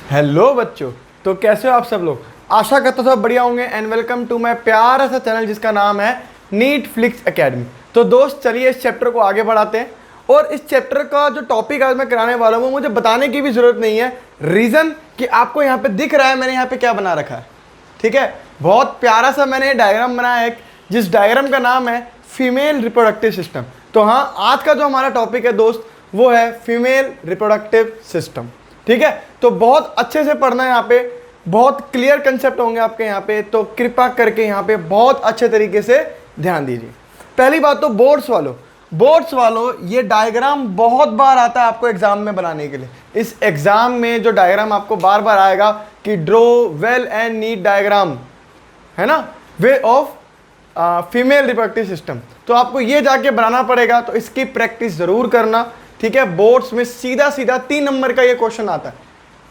Hello बच्चों, तो कैसे हो आप सब लोग। आशा करता हूँ सब बढ़िया होंगे एंड वेलकम टू माय प्यारा सा चैनल जिसका नाम है नीट फ्लिक्स एकेडमी। तो दोस्त चलिए इस चैप्टर को आगे बढ़ाते हैं। और इस चैप्टर का जो टॉपिक आज मैं कराने वाला हूँ मुझे बताने की भी ज़रूरत नहीं है, रीज़न कि आपको यहाँ पे दिख रहा है मैंने यहाँ पे क्या बना रखा है। ठीक है, बहुत प्यारा सा मैंने डायग्राम बनाया है जिस डायग्राम का नाम है फीमेल रिप्रोडक्टिव सिस्टम। तो हाँ, आज का जो हमारा टॉपिक है दोस्त वो है फीमेल रिप्रोडक्टिव सिस्टम। ठीक है, तो बहुत अच्छे से पढ़ना है, यहाँ पे बहुत क्लियर कंसेप्ट होंगे आपके यहाँ पे, तो कृपा करके यहाँ पे बहुत अच्छे तरीके से ध्यान दीजिए। पहली बात तो बोर्ड्स वालों ये डायग्राम बहुत बार आता है आपको एग्जाम में बनाने के लिए। इस एग्जाम में जो डायग्राम आपको बार बार आएगा कि draw well and NEET diagram, है ना, way of female reproductive system, तो आपको ये जाके बनाना पड़ेगा। तो इसकी प्रैक्टिस जरूर करना। ठीक है, बोर्ड्स में सीधा 3 नंबर का ये क्वेश्चन आता है।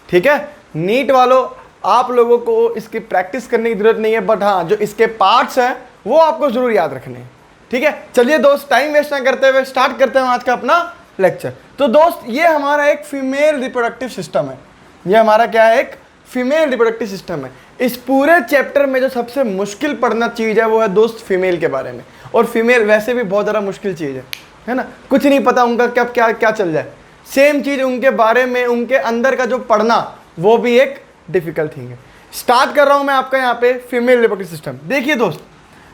ठीक है, नीट वालों आप लोगों को इसकी प्रैक्टिस करने की जरूरत नहीं है, बट हाँ जो इसके पार्ट्स हैं वो आपको जरूर याद रखने हैं। ठीक है, चलिए दोस्त टाइम वेस्ट ना करते हुए स्टार्ट करते हैं आज का अपना लेक्चर। तो दोस्त ये हमारा एक फीमेल रिप्रोडक्टिव सिस्टम है। ये हमारा क्या है, एक फीमेल रिप्रोडक्टिव सिस्टम है। इस पूरे चैप्टर में जो सबसे मुश्किल पढ़ना चीज़ है वो है दोस्त फीमेल के बारे में। और फीमेल वैसे भी बहुत ज़्यादा मुश्किल चीज़ है ना, कुछ नहीं पता उनका कब क्या क्या चल जाए। सेम चीज़ उनके बारे में, उनके अंदर का जो पढ़ना वो भी एक डिफिकल्ट थिंग है। स्टार्ट कर रहा हूँ मैं आपका यहाँ पे फीमेल रिप्रोडक्टिव सिस्टम। देखिए दोस्त,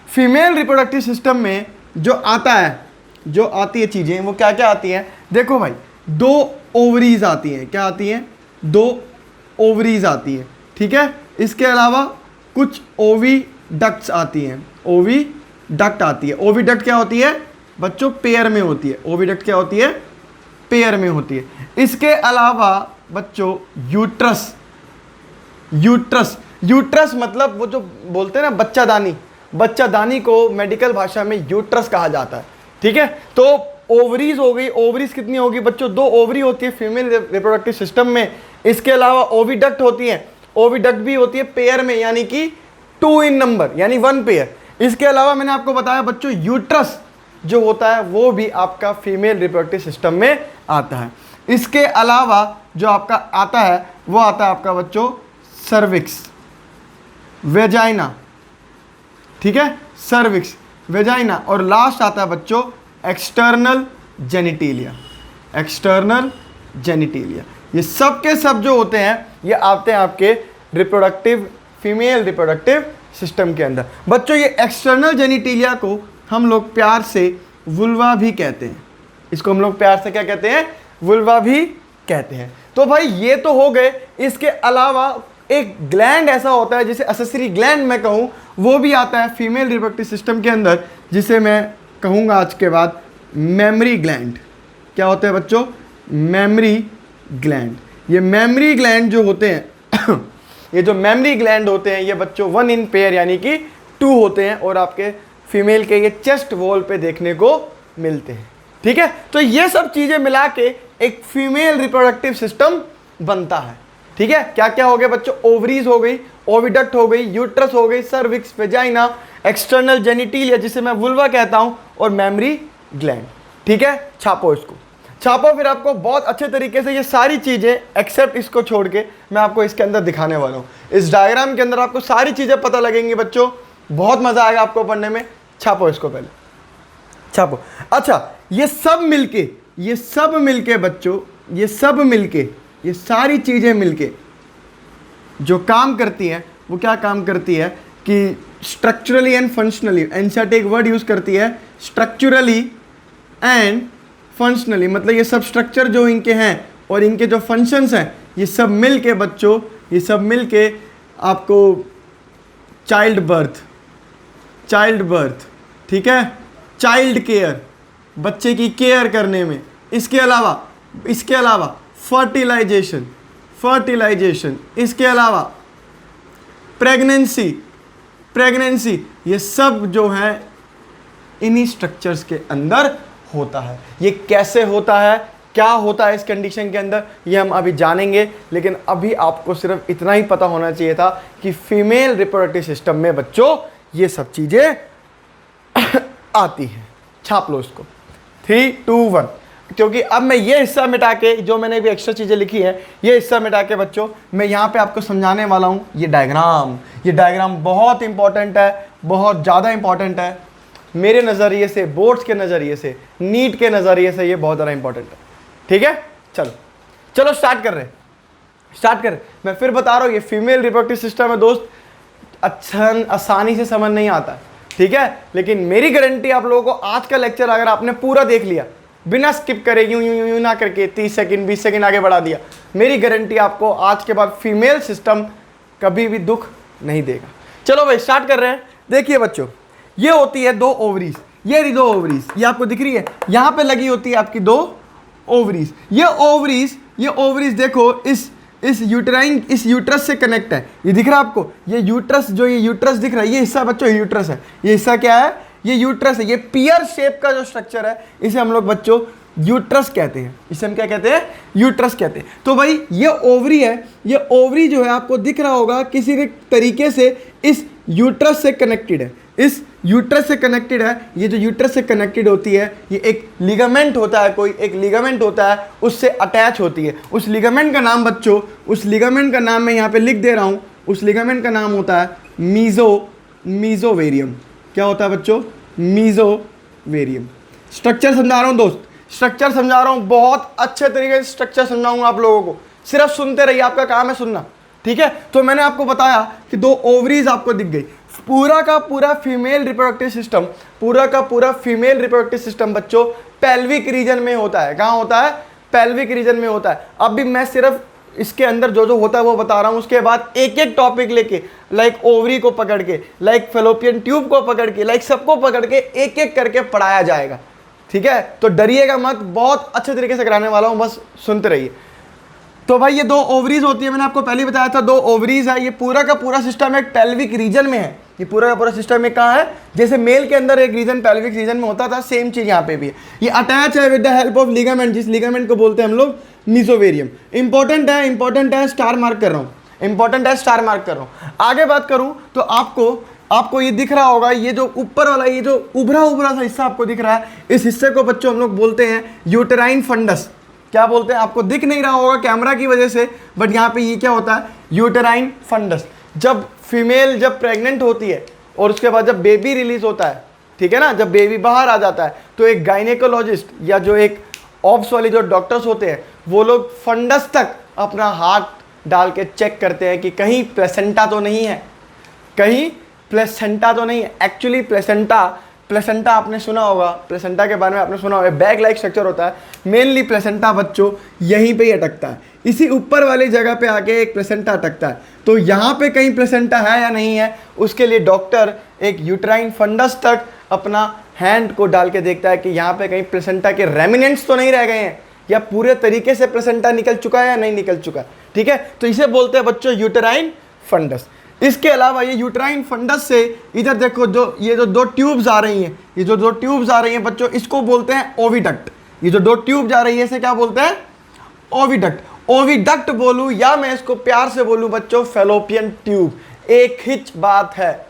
फीमेल रिप्रोडक्टिव सिस्टम में जो आता है, जो आती है चीज़ें वो क्या क्या आती हैं। देखो भाई, 2 ओवरीज आती हैं। क्या आती हैं? 2 ओवरीज आती हैं। ठीक है, इसके अलावा कुछ ओवी डक्ट्स आती हैं। ओवी डक्ट आती है। ओवी डक्ट क्या होती है बच्चों? पेयर में होती है। ओवी डक्ट क्या होती है? पेयर में होती है। इसके अलावा बच्चों यूट्रस मतलब वो जो बोलते हैं ना बच्चादानी को मेडिकल भाषा में यूट्रस कहा जाता है। ठीक है, तो ओवरीज हो गई। ओवरीज कितनी होगी बच्चों? 2 ओवरी होती है फीमेल रिप्रोडक्टिव सिस्टम में। इसके अलावा ओविडक्ट होती है। ओविडक्ट भी होती है पेयर में, यानी कि 2 इन नंबर, यानी 1 पेयर। इसके अलावा मैंने आपको बताया बच्चों यूट्रस जो होता है वो भी आपका फीमेल रिप्रोडक्टिव सिस्टम में आता है। इसके अलावा जो आपका आता है वो आता है आपका बच्चों सर्विक्स, वेजाइना। ठीक है, सर्विक्स, वेजाइना, और लास्ट आता है बच्चों एक्सटर्नल जेनिटेलिया। ये सब के सब जो होते हैं ये आते हैं आपके फीमेल रिप्रोडक्टिव सिस्टम के अंदर। बच्चों ये एक्सटर्नल जेनिटेलिया को हम लोग प्यार से वुल्वा भी कहते हैं। इसको हम लोग प्यार से क्या कहते हैं? वुल्वा भी कहते हैं। तो भाई ये तो हो गए। इसके अलावा एक ग्लैंड ऐसा होता है जिसे एसेसरी ग्लैंड मैं कहूँ, वो भी आता है फीमेल रिप्रोडक्टिव सिस्टम के अंदर, जिसे मैं कहूँगा आज के बाद मेमरी ग्लैंड। क्या होते हैं बच्चों? Mammary gland. ये मेमरी ग्लैंड जो होते हैं ये जो मेमरी ग्लैंड होते हैं ये बच्चों 1 इन पेयर यानी कि 2 होते हैं, और आपके फीमेल के ये चेस्ट वॉल पे देखने को मिलते हैं। ठीक है, तो ये सब चीज़ें मिला के एक फीमेल रिप्रोडक्टिव सिस्टम बनता है। ठीक है, क्या क्या हो गया बच्चों? ओवरीज हो गई, ओविडक्ट हो गई, यूट्रस हो गई, सर्विक्स, वेजाइना, एक्सटर्नल जेनिटेलिया जिसे मैं वुल्वा कहता हूं, और मेमरी ग्लैंड। ठीक है, छापो इसको, छापो। फिर आपको बहुत अच्छे तरीके से ये सारी चीज़ें एक्सेप्ट इसको छोड़ के मैं आपको इसके अंदर दिखाने वाला हूँ। इस डायग्राम के अंदर आपको सारी चीज़ें पता लगेंगी बच्चों, बहुत मज़ा आएगा आपको पढ़ने में। छापो इसको, पहले छापो। अच्छा, ये सब मिलके बच्चों, ये सारी चीज़ें मिलके जो काम करती हैं वो क्या काम करती है कि स्ट्रक्चरली एंड फंक्शनली, एनसीईआरटी एक वर्ड यूज़ करती है स्ट्रक्चरली एंड फंक्शनली, मतलब ये सब स्ट्रक्चर जो इनके हैं और इनके जो फंक्शंस हैं ये सब मिलके बच्चों, ये सब मिलके आपको चाइल्ड बर्थ, ठीक है, चाइल्ड केयर, बच्चे की केयर करने में। इसके अलावा फर्टिलाइजेशन, इसके अलावा प्रेगनेंसी, ये सब जो है इन्हीं स्ट्रक्चर्स के अंदर होता है। ये कैसे होता है, क्या होता है इस कंडीशन के अंदर, ये हम अभी जानेंगे। लेकिन अभी आपको सिर्फ इतना ही पता होना चाहिए था कि फीमेल रिप्रोडक्टिव सिस्टम में बच्चों ये सब चीज़ें आती हैं। छाप लो इसको, 3, 2, 1। क्योंकि अब मैं ये हिस्सा मिटा के, जो मैंने भी एक्स्ट्रा चीज़ें लिखी है, ये हिस्सा मिटा के बच्चों मैं यहाँ पे आपको समझाने वाला हूँ ये डायग्राम बहुत इंपॉर्टेंट है, बहुत ज़्यादा इंपॉर्टेंट है मेरे नज़रिए से, बोर्ड्स के नज़रिए से, नीट के नज़रिए से, ये बहुत ज़्यादा इंपॉर्टेंट है। ठीक है, चलो स्टार्ट कर रहे हैं। मैं फिर बता रहा हूँ, ये फीमेल रिप्रोडक्टिव सिस्टम है दोस्त, अच्छा आसानी से समझ नहीं आता, ठीक है, लेकिन मेरी गारंटी आप लोगों को आज का लेक्चर अगर आपने पूरा देख लिया बिना स्किप करे, यूं ना करके 30 सेकंड 20 सेकंड आगे बढ़ा दिया, मेरी गारंटी आपको आज के बाद फीमेल सिस्टम कभी भी दुख नहीं देगा। चलो भाई स्टार्ट कर रहे हैं। देखिए बच्चों, ये होती है 2 ओवरीज, ये रही 2 ओवरीज, ये आपको दिख रही है, यहाँ पे लगी होती है आपकी 2 ओवरीज। ये ओवरीज देखो इस यूट्रस से कनेक्ट है, ये दिख रहा है आपको, ये यूट्रस दिख रहा है, ये हिस्सा बच्चों यूट्रस है, ये हिस्सा क्या है, ये यूट्रस है। ये पियर शेप का जो स्ट्रक्चर है इसे हम लोग बच्चों यूट्रस कहते हैं, इसे हम क्या कहते हैं, यूट्रस कहते हैं। तो भाई ये ओवरी है, ये ओवरी जो है आपको दिख रहा होगा किसी भी तरीके से इस यूट्रस से कनेक्टेड है, इस यूट्रस से कनेक्टेड है। ये जो यूट्रस से कनेक्टेड होती है, ये एक लिगामेंट होता है, कोई एक लिगामेंट होता है, उससे अटैच होती है। उस लिगामेंट का नाम बच्चों, उस लिगामेंट का नाम मैं यहाँ पे लिख दे रहा हूँ, उस लिगामेंट का नाम होता है मीजोवेरियम। क्या होता है बच्चों, मीजोवेरियम। स्ट्रक्चर समझा रहा हूँ दोस्त, स्ट्रक्चर समझा रहा हूँ, बहुत अच्छे तरीके से स्ट्रक्चर समझाऊंगा आप लोगों को, सिर्फ सुनते रहिए, आपका काम है सुनना, ठीक है। तो मैंने आपको बताया कि 2 ओवरीज आपको दिख गई, पूरा का पूरा फीमेल रिप्रोडक्टिव सिस्टम, पूरा का पूरा फीमेल रिप्रोडक्टिव सिस्टम बच्चों पेल्विक रीजन में होता है। कहाँ होता है, पेल्विक रीजन में होता है। अभी मैं सिर्फ इसके अंदर जो होता है वो बता रहा हूँ, उसके बाद एक एक टॉपिक लेके, लाइक ओवरी को पकड़ के, लाइक फेलोपियन ट्यूब को पकड़ के, लाइक सबको पकड़ के एक एक करके पढ़ाया जाएगा, ठीक है। तो डरिएगा मत, बहुत अच्छे तरीके से कराने वाला हूँ, बस सुनते रहिए। तो भाई ये 2 ओवरीज होती है, मैंने आपको पहले बताया था 2 ओवरीज है। ये पूरा का पूरा सिस्टम एक पेल्विक रीजन में है, ये पूरा का पूरा सिस्टम में कहाँ है, जैसे मेल के अंदर एक रीजन पेल्विक रीजन में होता था, सेम चीज यहाँ पे भी है। ये अटैच है with the help of ligament, जिस लिगामेंट को बोलते हैं हम लोग मीजोवेरियम। इंपॉर्टेंट है, स्टार मार्क कर रहा हूँ, इंपॉर्टेंट है, स्टार मार्क कर रहा हूँ। आगे बात करूँ तो आपको ये दिख रहा होगा, ये जो ऊपर वाला, ये जो उभरा सा हिस्सा आपको दिख रहा है, इस हिस्से को बच्चों हम लोग बोलते हैं यूटेराइन फंडस। क्या बोलते हैं, आपको दिख नहीं रहा होगा कैमरा की वजह से, बट यहाँ पे ये क्या होता है, यूटेराइन फंडस। जब फीमेल जब प्रेग्नेंट होती है और उसके बाद जब बेबी रिलीज होता है, ठीक है ना, जब बेबी बाहर आ जाता है, तो एक गायनेकोलॉजिस्ट या जो एक ऑब्स वाले जो डॉक्टर्स होते हैं, वो लोग फंडस तक अपना हाथ डाल के चेक करते हैं कि कहीं प्लेसेंटा तो नहीं है, कहीं प्लेसेंटा तो नहीं है। एक्चुअली प्लेसेंटा आपने सुना होगा, प्लेसेंटा के बारे में आपने सुना होगा, बैग लाइक स्ट्रक्चर होता है। मेनली प्लेसेंटा बच्चों यहीं पे ही अटकता है, इसी ऊपर वाली जगह पे आके एक प्लेसेंटा अटकता है। तो यहाँ पे कहीं प्लेसेंटा है या नहीं है, उसके लिए डॉक्टर एक यूट्राइन फंडस तक अपना हैंड को डाल के देखता है कि यहाँ पे कहीं प्लेसेंटा के रेमिनेंट्स तो नहीं रह गए हैं, या पूरे तरीके से प्लेसेंटा निकल चुका है या नहीं निकल चुका, ठीक है। तो इसे बोलते हैं बच्चों यूटेराइन फंडस। इसके अलावा ये यूट्राइन फंडस से इधर देखो, जो ये जो 2 ट्यूब्स आ रही हैं, ये जो 2 ट्यूब्स आ रही हैं बच्चों, इसको बोलते हैं ओविडक्ट। ये जो 2 ट्यूब जा रही है इसे क्या बोलते हैं, ओविडक्ट। ओविडक्ट बोलूं या मैं इसको प्यार से बोलूं बच्चों फेलोपियन ट्यूब, एक हिच बात है।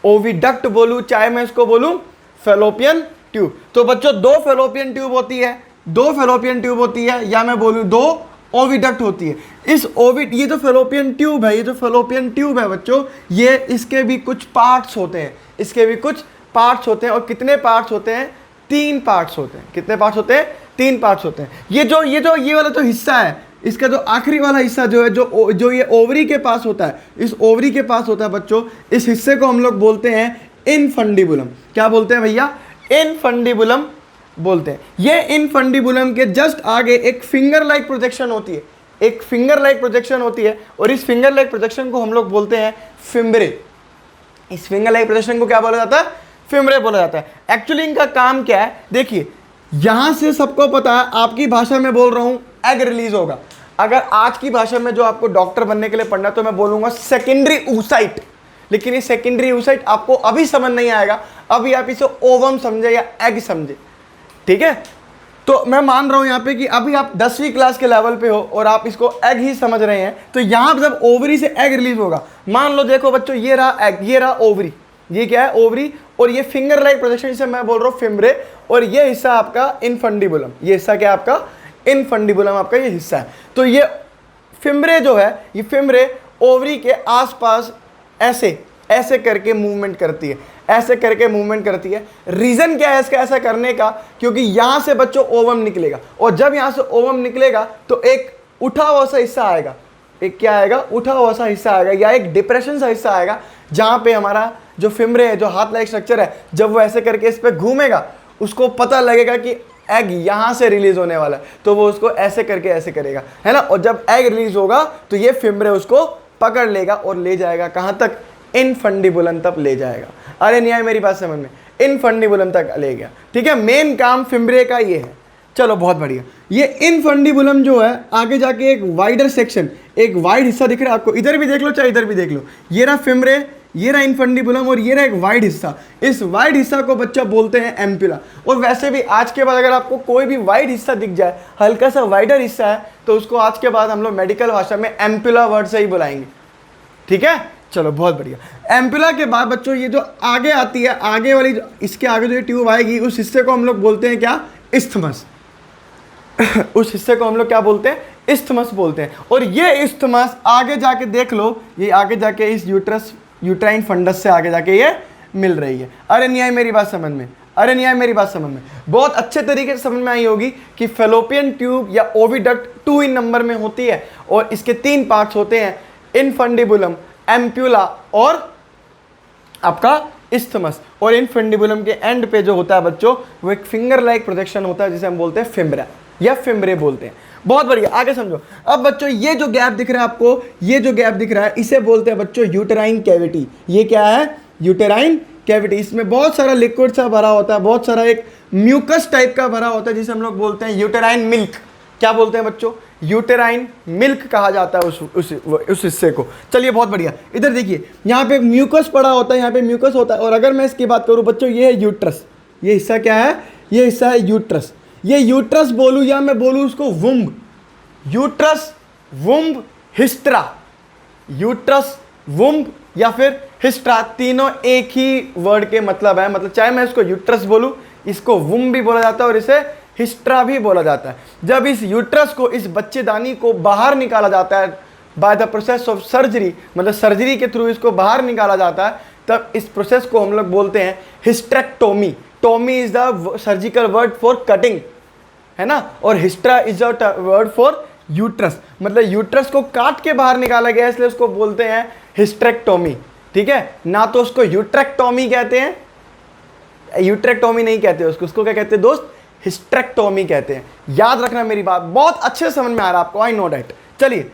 ओविडक्ट बोलूं चाहे मैं इसको बोलूं फेलोपियन ट्यूब। तो बच्चों 2 फेलोपियन ट्यूब होती है, 2 फेलोपियन ट्यूब होती है, या मैं बोलूं 2 ओविडक्ट होती है। इस ये जो फेलोपियन ट्यूब है, ये जो फेलोपियन ट्यूब है बच्चों, ये इसके भी कुछ पार्ट्स होते हैं, इसके भी कुछ पार्ट्स होते हैं। और कितने पार्ट्स होते हैं, 3 पार्ट्स होते हैं। कितने पार्ट्स होते हैं, 3 पार्ट्स होते हैं। ये वाला जो हिस्सा है, इसका जो आखिरी वाला हिस्सा जो है, जो ये ओवरी के पास होता है, इस ओवरी के पास होता है बच्चों, इस हिस्से को हम लोग बोलते हैं इनफंडिबुलम। क्या बोलते हैं भैया, इनफंडिबुलम बोलते हैं। ये इनफंडिबुलम के जस्ट आगे एक फिंगर लाइक प्रोजेक्शन होती है, एक फिंगर लाइक प्रोजेक्शन होती है, और इस फिंगर लाइक प्रोजेक्शन को हम लोग बोलते हैं फिम्ब्रे। इस फिंगर लाइक प्रोजेक्शन को क्या बोला जाता है, फिम्ब्रे बोला जाता है। एक्चुअली इनका काम क्या है, देखिए यहां से सबको पता है, आपकी भाषा में बोल रहा हूं, एग रिलीज होगा। अगर आज की भाषा में जो आपको डॉक्टर बनने के लिए पढ़ना है, तो मैं बोलूंगा सेकेंडरी oocyte। लेकिन ये सेकेंडरी oocyte आपको अभी समझ नहीं आएगा, अभी आप इसे ओवम समझे या एग समझे, ठीक है। तो मैं मान रहा हूं यहाँ पे कि अभी आप 10वीं क्लास के लेवल पे हो और आप इसको एग ही समझ रहे हैं। तो यहाँ जब ओवरी से एग रिलीज होगा, मान लो देखो बच्चों, ये रहा एग, ये रहा ओवरी, ये क्या है, ओवरी। और ये फिंगर लाइक प्रोजेक्शन जिसे मैं बोल रहा हूँ फिमरे, और ये हिस्सा आपका इनफंडिबुलम, ये हिस्सा क्या आपका इनफंडिबुलम आपका ये हिस्सा है। तो ये फिमरे जो है, ये फिमरे ओवरी के आसपास ऐसे ऐसे करके मूवमेंट करती है, ऐसे करके मूवमेंट करती है। रीज़न क्या है इसका ऐसा करने का, क्योंकि यहाँ से बच्चों ओवम निकलेगा, और जब यहाँ से ओवम निकलेगा तो एक उठा हुआ सा हिस्सा आएगा, एक क्या आएगा, उठा हुआ सा हिस्सा आएगा, या एक डिप्रेशन सा हिस्सा आएगा, जहाँ पे हमारा जो फिमरे है, जो हाथ लाइक स्ट्रक्चर है, जब वो ऐसे करके इस पर घूमेगा उसको पता लगेगा कि एग यहाँ से रिलीज होने वाला है, तो वो उसको ऐसे करके ऐसे करेगा, है ना। और जब एग रिलीज होगा तो ये फिमरे उसको पकड़ लेगा और ले जाएगा कहाँ तक, इनफंडिबुलम तक ले जाएगा। अरे नहीं आए मेरी बात समझ में, इनफंडिबुलम तक ले गया, ठीक है। मेन काम फिमरे का ये है। चलो बहुत बढ़िया। ये इनफंडिबुलम जो है आगे जाके एक वाइडर सेक्शन, एक वाइड हिस्सा दिख रहा है आपको, इधर भी देख लो चाहे इधर भी देख लो, ये रहा फिमरे, ये रहा इनफंडिबुलम, और ये रहा एक वाइड हिस्सा। इस वाइड हिस्सा को बच्चा बोलते हैं एम्पुला। और वैसे भी आज के बाद अगर आपको कोई भी वाइड हिस्सा दिख जाए, हल्का सा वाइडर हिस्सा है, तो उसको आज के बाद हम लोग मेडिकल भाषा में एम्पुला वर्ड से ही बुलाएंगे, ठीक है। चलो बहुत बढ़िया। एम्पुला के बाद बच्चों ये जो आगे आती है, आगे वाली इसके आगे जो ट्यूब आएगी, उस हिस्से को हम लोग बोलते हैं क्या, इस्थमस। उस हिस्से को हम लोग क्या बोलते हैं, इस्थमस बोलते हैं। और ये इस्थमस आगे जाके देख लो, ये आगे जाके इस यूट्राइन फंडस से आगे जाके ये मिल रही है। अरे नहीं आई मेरी बात समझ में, अरे नहीं आई मेरी बात समझ में, बहुत अच्छे तरीके से समझ में आई होगी कि फेलोपियन ट्यूब या ओविडक्ट 2 इन नंबर में होती है, और इसके 3 पार्ट्स होते हैं, इनफंडिबुलम, एम्प्यूला और आपका इस्थमस। और इनफंडिबुलम के एंड पे जो होता है बच्चों, वो एक फिंगर लाइक प्रोजेक्शन होता है जिसे हम बोलते हैं फिमरा या फिमरे बोलते हैं। बहुत बढ़िया, आगे समझो। अब बच्चों ये जो गैप दिख रहा है आपको, ये जो गैप दिख रहा है, इसे बोलते हैं बच्चों यूटेराइन कैविटी। ये क्या है, यूटेराइन कैविटी। इसमें बहुत सारा लिक्विड सा भरा होता है, बहुत सारा एक म्यूकस टाइप का भरा होता है जिसे हम लोग बोलते हैं यूटेराइन मिल्क। क्या बोलते हैं बच्चों, यूटेराइन मिल्क कहा जाता है उस हिस्से को। चलिए बहुत बढ़िया, इधर देखिए, यहाँ पे म्यूकस पड़ा होता है, यहाँ पे म्यूकस होता है। और अगर मैं इसकी बात करूँ बच्चों, ये है यूट्रस। ये हिस्सा क्या है, ये हिस्सा है यूट्रस। ये यूट्रस बोलूँ या मैं बोलूँ उसको womb, uterus, womb, hystera, uterus, womb या फिर हिस्ट्रा, तीनों एक ही वर्ड के मतलब है। मतलब चाहे मैं इसको यूट्रस बोलूँ, इसको वुम्ब भी बोला जाता है और इसे हिस्ट्रा भी बोला जाता है। जब इस यूट्रस को, इस बच्चेदानी को बाहर निकाला जाता है by the process of surgery, मतलब सर्जरी के थ्रू इसको बाहर निकाला जाता है, तब इस प्रोसेस को हम लोग बोलते हैं hysterectomy. Tomy is the surgical word for cutting, है ना, और hystera is the word for uterus. मतलब यूट्रस को काट के बाहर निकाला गया, इसलिए उसको बोलते हैं हिस्ट्रेक्टोमी, ठीक है। ना तो उसको यूट्रेक्टोमी कहते हैं, यूट्रेक्टोमी नहीं कहते उसको क्या कहते हैं दोस्त, हिस्ट्रेक्टोमी कहते हैं। याद रखना मेरी बात, बहुत अच्छे से समझ में आ रहा है आपको, आई नो डैट। चलिए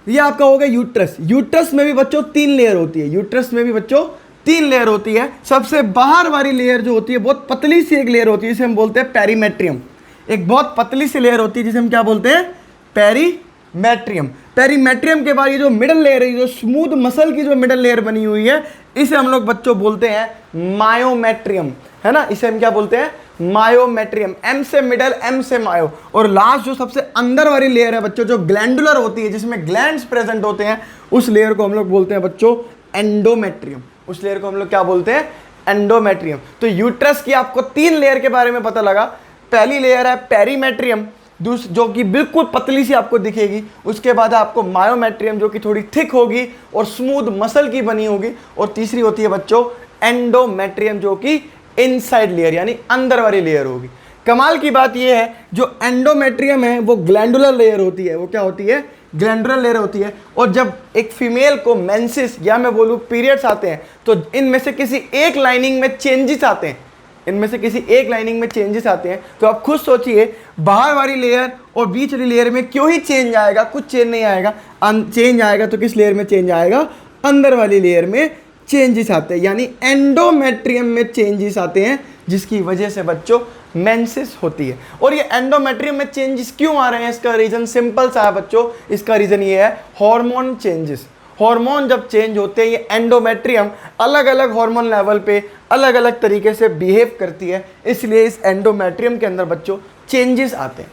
ये आपका हो गया यूट्रस। यूट्रस में भी बच्चों 3 लेयर होती है, यूट्रस में भी बच्चों 3 लेयर होती है। सबसे बाहर वाली लेयर जो होती है, बहुत पतली सी एक लेयर होती है, जिसे हम बोलते हैं पेरीमेट्रियम। एक बहुत पतली सी लेयर होती है जिसे हम क्या बोलते हैं, पेरीमेट्रियम। पेरीमेट्रियम के बाद ये जो मिडल लेयर है, जो स्मूथ मसल की जो मिडल लेयर बनी हुई है, इसे हम लोग बच्चों बोलते हैं मायोमेट्रियम, है ना। इसे हम क्या बोलते हैं, मायोमेट्रियम। एम से मिडल, एम से मायो। और लास्ट जो सबसे अंदर वाली लेयर है बच्चों, जो ग्लैंडुलर होती है, जिसमें ग्लैंड्स प्रेजेंट होते हैं, उस लेयर को हम लोग बोलते हैं बच्चों एंडोमेट्रियम। उस लेयर को हम लोग क्या बोलते हैं, एंडोमेट्रियम। तो यूट्रस की आपको 3 लेयर के बारे में पता लगा। पहली लेयर है पेरीमेट्रियम, जो कि बिल्कुल पतली सी आपको दिखेगी। उसके बाद आपको मायोमेट्रियम, जो कि थोड़ी थिक होगी और स्मूथ मसल की बनी होगी। और तीसरी होती है बच्चों एंडोमेट्रियम, जो कि इनसाइड लेयर यानी अंदर वाली लेयर होगी। कमाल की बात यह है, जो एंडोमेट्रियम है वो ग्लैंडुलर लेयर होती है। वो क्या होती है, ग्लैंडुलर लेयर होती है। और जब एक फीमेल को मेंसेस या मैं बोलूँ पीरियड्स आते हैं, तो इनमें से किसी एक लाइनिंग में चेंजेस आते हैं, इनमें से किसी एक लाइनिंग में चेंजेस आते हैं। तो आप खुद सोचिए, बाहर वाली लेयर और बीच वाली लेयर में क्यों ही चेंज आएगा, कुछ चेंज नहीं आएगा। चेंज आएगा तो किस लेयर में चेंज आएगा, अंदर वाली लेयर में चेंजेस आते हैं, यानी एंडोमेट्रियम में चेंजेस आते हैं, जिसकी वजह से बच्चों मेंसेस होती है। और ये एंडोमेट्रियम में चेंजेस क्यों आ रहे हैं, इसका रीजन सिंपल सा है बच्चों। इसका रीजन ये है हार्मोन चेंजेस। हार्मोन जब चेंज होते हैं, ये एंडोमेट्रियम अलग अलग हार्मोन लेवल पे अलग अलग तरीके से बिहेव करती है, इसलिए इस एंडोमेट्रियम के अंदर बच्चों चेंजेस आते हैं।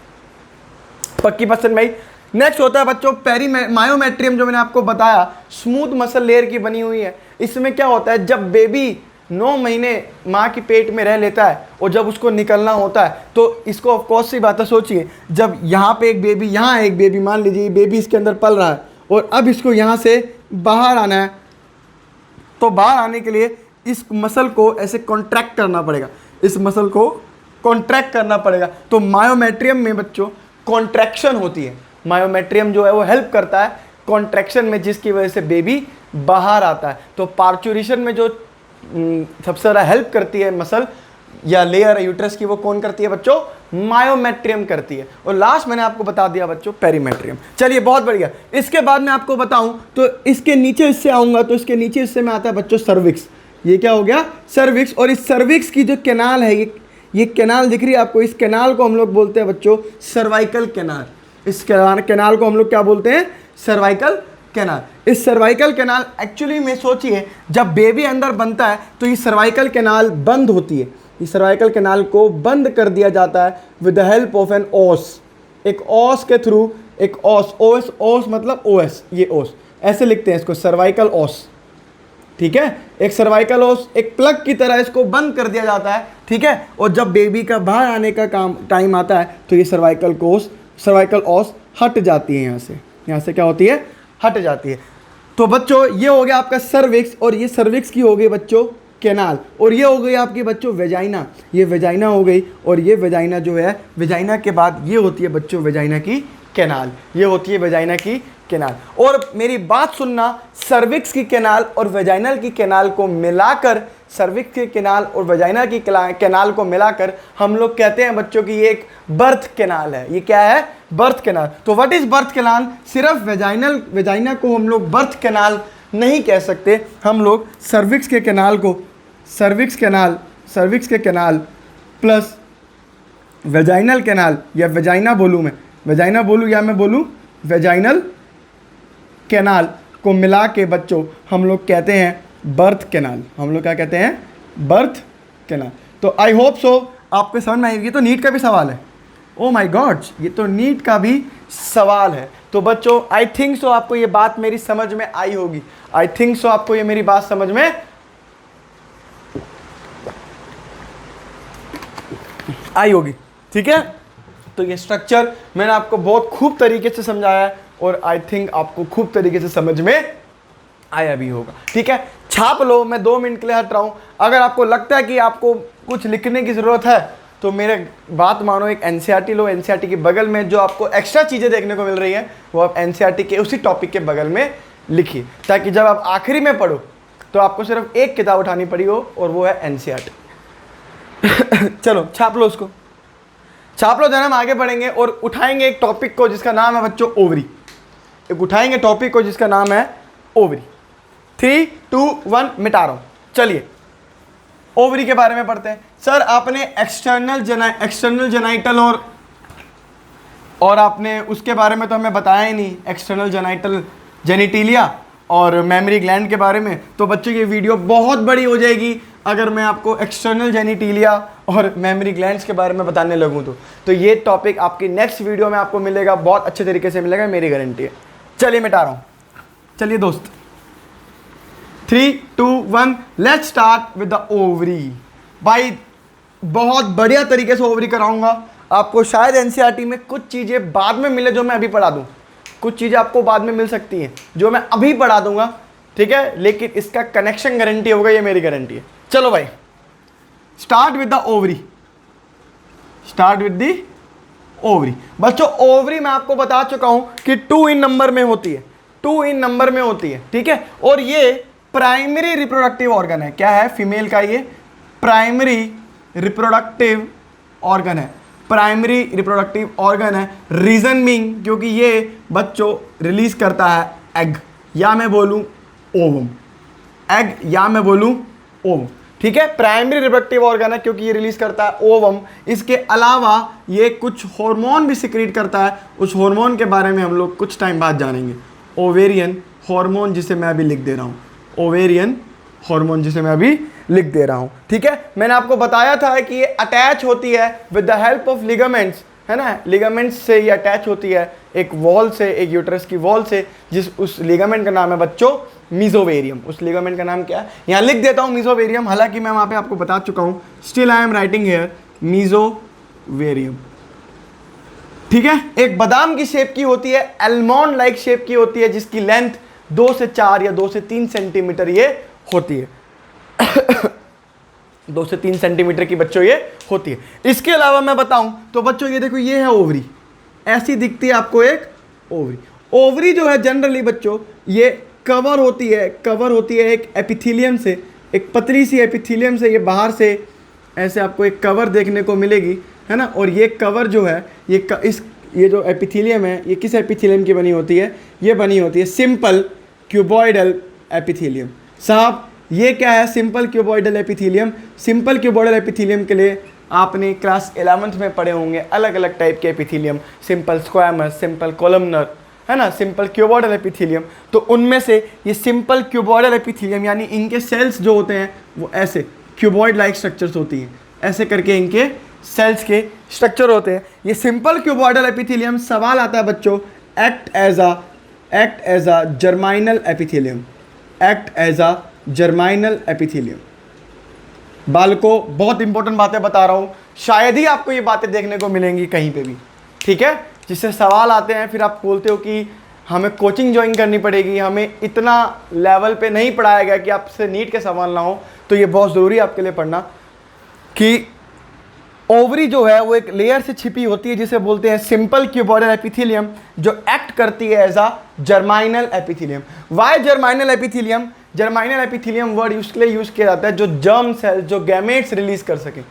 पक्की पसंद भाई। नेक्स्ट होता है बच्चों मायोमेट्रियम, जो मैंने आपको बताया स्मूथ मसल लेयर की बनी हुई है। इसमें क्या होता है, जब बेबी 9 महीने माँ की पेट में रह लेता है और जब उसको निकलना होता है तो इसको ऑफ कोर्स सी बात है, सोचिए जब यहाँ पे एक बेबी, यहाँ एक बेबी, मान लीजिए बेबी इसके अंदर पल रहा है और अब इसको यहाँ से बाहर आना है, तो बाहर आने के लिए इस मसल को ऐसे कॉन्ट्रैक्ट करना पड़ेगा, इस मसल को कॉन्ट्रैक्ट करना पड़ेगा। तो मायोमेट्रियम में बच्चों कॉन्ट्रैक्शन होती है, मायोमेट्रियम जो है वो हेल्प करता है कॉन्ट्रैक्शन में, जिसकी वजह से बेबी बाहर आता है। तो पार्चुरेशन में जो सबसे ज़्यादा हेल्प करती है मसल या लेयर यूट्रस की, वो कौन करती है बच्चों? मायोमेट्रियम करती है। और लास्ट मैंने आपको बता दिया बच्चों पेरीमेट्रियम। चलिए बहुत बढ़िया। इसके बाद मैं आपको बताऊं तो इसके नीचे हिस्से आऊंगा, तो इसके नीचे हिस्से में आता है बच्चों सर्विक्स। ये क्या हो गया? सर्विक्स। और इस सर्विक्स की जो कैनाल है, ये कैनाल दिख रही है आपको, इस कैनाल को हम लोग बोलते हैं बच्चों सर्वाइकल कैनाल। इस कैनाल को हम लोग क्या बोलते हैं? Cervical canal. इस सर्वाइकल कैनाल एक्चुअली में सोचिए जब बेबी अंदर बनता है तो ये सर्वाइकल कैनाल बंद होती है, इस सर्वाइकल कैनाल को बंद कर दिया जाता है with the help of an ओस। एक ओस के थ्रू, एक ओस, ओस, ओस मतलब ओएस, ये ओस ऐसे लिखते हैं इसको, सर्वाइकल ओस। ठीक है, एक सर्वाइकल ओस एक प्लग की तरह इसको बंद कर दिया जाता है। ठीक है, और जब बेबी का बाहर आने का टाइम आता है तो ये सर्वाइकल ओस हट जाती है, यहाँ से क्या होती है? हट जाती है। तो बच्चों ये हो गया आपका सर्विक्स, और ये सर्विक्स की हो गई बच्चों कैनाल, और ये हो गई आपकी बच्चों वेजाइना। ये वेजाइना हो गई, और ये वेजाइना जो है, वेजाइना के बाद ये होती है बच्चों वेजाइना की कैनाल, ये होती है वेजाइना की कैनाल। और मेरी बात सुनना, सर्विक्स की कैनाल और वेजाइनल की कैनाल को मिलाकर, सर्विक्स की कैनाल और वेजाइना की कैनाल को मिलाकर हम लोग कहते हैं बच्चों कि ये एक बर्थ कैनाल है। ये क्या है? Birth canal. तो व्हाट इज बर्थ कैनाल? सिर्फ वेजाइना को हम लोग बर्थ कैनाल नहीं कह सकते, हम लोग सर्विक्स के कैनाल को सर्विक्स के कैनाल प्लस वेजाइनल कैनाल, या वेजाइना बोलूँ मैं, वेजाइना बोलूँ या मैं बोलूँ वेजाइनल कैनाल को मिला के बच्चों हम लोग कहते हैं बर्थ कैनाल। हम लोग क्या कहते हैं? Birth canal. तो आई होप सो आपको समझ में आएगी। ये तो नीट का भी सवाल है। ओ माय गॉड, ये तो नीट का भी सवाल है। तो बच्चों आई थिंक सो आपको ये बात मेरी समझ में आई होगी। आई थिंक सो आपको ये मेरी बात समझ में आई होगी। ठीक है, तो ये स्ट्रक्चर मैंने आपको बहुत खूब तरीके से समझाया है, और आई थिंक आपको खूब तरीके से समझ में आया भी होगा। ठीक है, छाप लो, मैं 2 मिनट के लिए हट रहा हूँ। अगर आपको लगता है कि आपको कुछ लिखने की ज़रूरत है तो मेरे बात मानो, एक एनसीईआरटी लो, एनसीईआरटी के बगल में जो आपको एक्स्ट्रा चीज़ें देखने को मिल रही हैं वो आप एनसीईआरटी के उसी टॉपिक के बगल में लिखिए, ताकि जब आप आखिरी में पढ़ो तो आपको सिर्फ एक किताब उठानी पड़ी हो, और वो है एनसीईआरटी। चलो छाप लो उसको, छाप लो। जरा हम आगे बढ़ेंगे और उठाएंगे एक टॉपिक को जिसका नाम है बच्चों ओवरी। एक उठाएंगे टॉपिक को जिसका नाम है ओवरी। 3, 2, 1 मिटा रहा हूं। चलिए ओवरी के बारे में पढ़ते हैं। सर आपने एक्सटर्नल जेनाइटल और आपने उसके बारे में तो हमें बताया ही नहीं, एक्सटर्नल जेनाइटल जेनिटिलिया और मेमरी ग्लैंड के बारे में। तो बच्चों ये वीडियो बहुत बड़ी हो जाएगी अगर मैं आपको एक्सटर्नल जेनिटिलिया और मेमरी ग्लैंड्स के बारे में बताने लगूं तो ये टॉपिक आपकी नेक्स्ट वीडियो में आपको मिलेगा, बहुत अच्छे तरीके से मिलेगा, मेरी गारंटी है। चलिए मिटा रहा हूं। चलिए दोस्त, 3, 2, 1 let's start with the ovary. भाई बहुत बढ़िया तरीके से ओवरी कराऊंगा आपको। शायद एनसीईआरटी में कुछ चीज़ें बाद में मिले जो मैं अभी पढ़ा दूं, कुछ चीज़ें आपको बाद में मिल सकती हैं जो मैं अभी पढ़ा दूंगा। ठीक है, लेकिन इसका कनेक्शन गारंटी होगा, ये मेरी गारंटी है। चलो भाई start with the ovary, start with the ovary. बच्चों ओवरी मैं आपको बता चुका हूं कि 2 इन नंबर में होती है, 2 इन नंबर में होती है। ठीक है, और ये प्राइमरी रिप्रोडक्टिव ऑर्गन है। क्या है? फीमेल का ये प्राइमरी रिप्रोडक्टिव ऑर्गन है, प्राइमरी रिप्रोडक्टिव ऑर्गन है। रीजन बीइंग क्योंकि ये बच्चों रिलीज करता है एग, या मैं बोलूं ओवम, एग या मैं बोलूं ओवम। ठीक है, प्राइमरी रिप्रोडक्टिव ऑर्गन है क्योंकि ये रिलीज करता है ओवम। इसके अलावा ये कुछ हार्मोन भी सिक्रीट करता है, उस हार्मोन के बारे में हम लोग कुछ टाइम बाद जानेंगे। ओवेरियन हार्मोन जिसे मैं अभी लिख दे रहा हूँ, ओवेरियन हार्मोन जिसे मैं अभी लिख दे रहा हूँ। ठीक है, मैंने आपको बताया था कि ये अटैच होती है with the help of ligaments, है ना। लिगामेंट्स से ये अटैच होती है एक वॉल से, एक यूट्रस की वॉल से, उस लिगामेंट का नाम है बच्चों मीजोवेरियम। उस लिगामेंट का नाम क्या है, यहाँ लिख देता हूँ मीजोवेरियम, हालांकि मैं वहाँ पे आपको बता चुका हूँ, still I am writing here मीजोवेरियम। ठीक है, एक बादाम की शेप की होती है, एलमोंड लाइक शेप की होती है, जिसकी लेंथ 2 से 4 या 2 से 3 सेंटीमीटर ये होती है। 2 से 3 सेंटीमीटर की बच्चों ये होती है। इसके अलावा मैं बताऊं तो बच्चों ये देखो, ये है ओवरी, ऐसी दिखती है आपको एक ओवरी। ओवरी जो है जनरली बच्चों ये कवर होती है एक एपिथेलियम से, एक पतली सी एपिथेलियम से, ये बाहर से ऐसे आपको एक कवर देखने को मिलेगी, है ना। और ये कवर जो है ये जो एपिथेलियम है, ये किस एपिथेलियम की बनी होती है, ये बनी होती है सिंपल क्यूबॉइडल एपिथेलियम। साहब ये क्या है simple cuboidal epithelium? Simple cuboidal epithelium के लिए आपने क्लास 11th में पढ़े होंगे अलग अलग टाइप के epithelium, simple squamous, simple columnar, है ना, सिंपल क्यूबॉइडल एपिथेलियम। तो उनमें से ये सिंपल क्यूबॉइडल एपिथेलियम, यानी इनके सेल्स जो होते हैं वो ऐसे क्यूबॉइड लाइक स्ट्रक्चर्स होती हैं, ऐसे करके इनके सेल्स के स्ट्रक्चर होते हैं। ये सिंपल क्यूबॉइडल एपिथेलियम, सवाल आता है बच्चों, act as a germinal epithelium, act as a germinal epithelium. बालकों बहुत इंपॉर्टेंट बातें बता रहा हूँ, शायद ही आपको ये बातें देखने को मिलेंगी कहीं पे भी, ठीक है, जिससे सवाल आते हैं, फिर आप बोलते हो कि हमें कोचिंग ज्वाइन करनी पड़ेगी, हमें इतना लेवल पे नहीं पढ़ाया गया कि आपसे नीट के सवाल ना हो। तो ये बहुत ज़रूरी है आपके लिए पढ़ना कि ओवरी जो है वो एक लेयर से छिपी होती है जिसे बोलते हैं सिंपल क्यूबॉइडल एपिथेलियम, जो एक्ट करती है as a germinal epithelium. Why germinal epithelium? Germinal epithelium word इसके लिए यूज़ किया जाता है जो जर्म सेल्स, जो गैमेट्स रिलीज कर सके,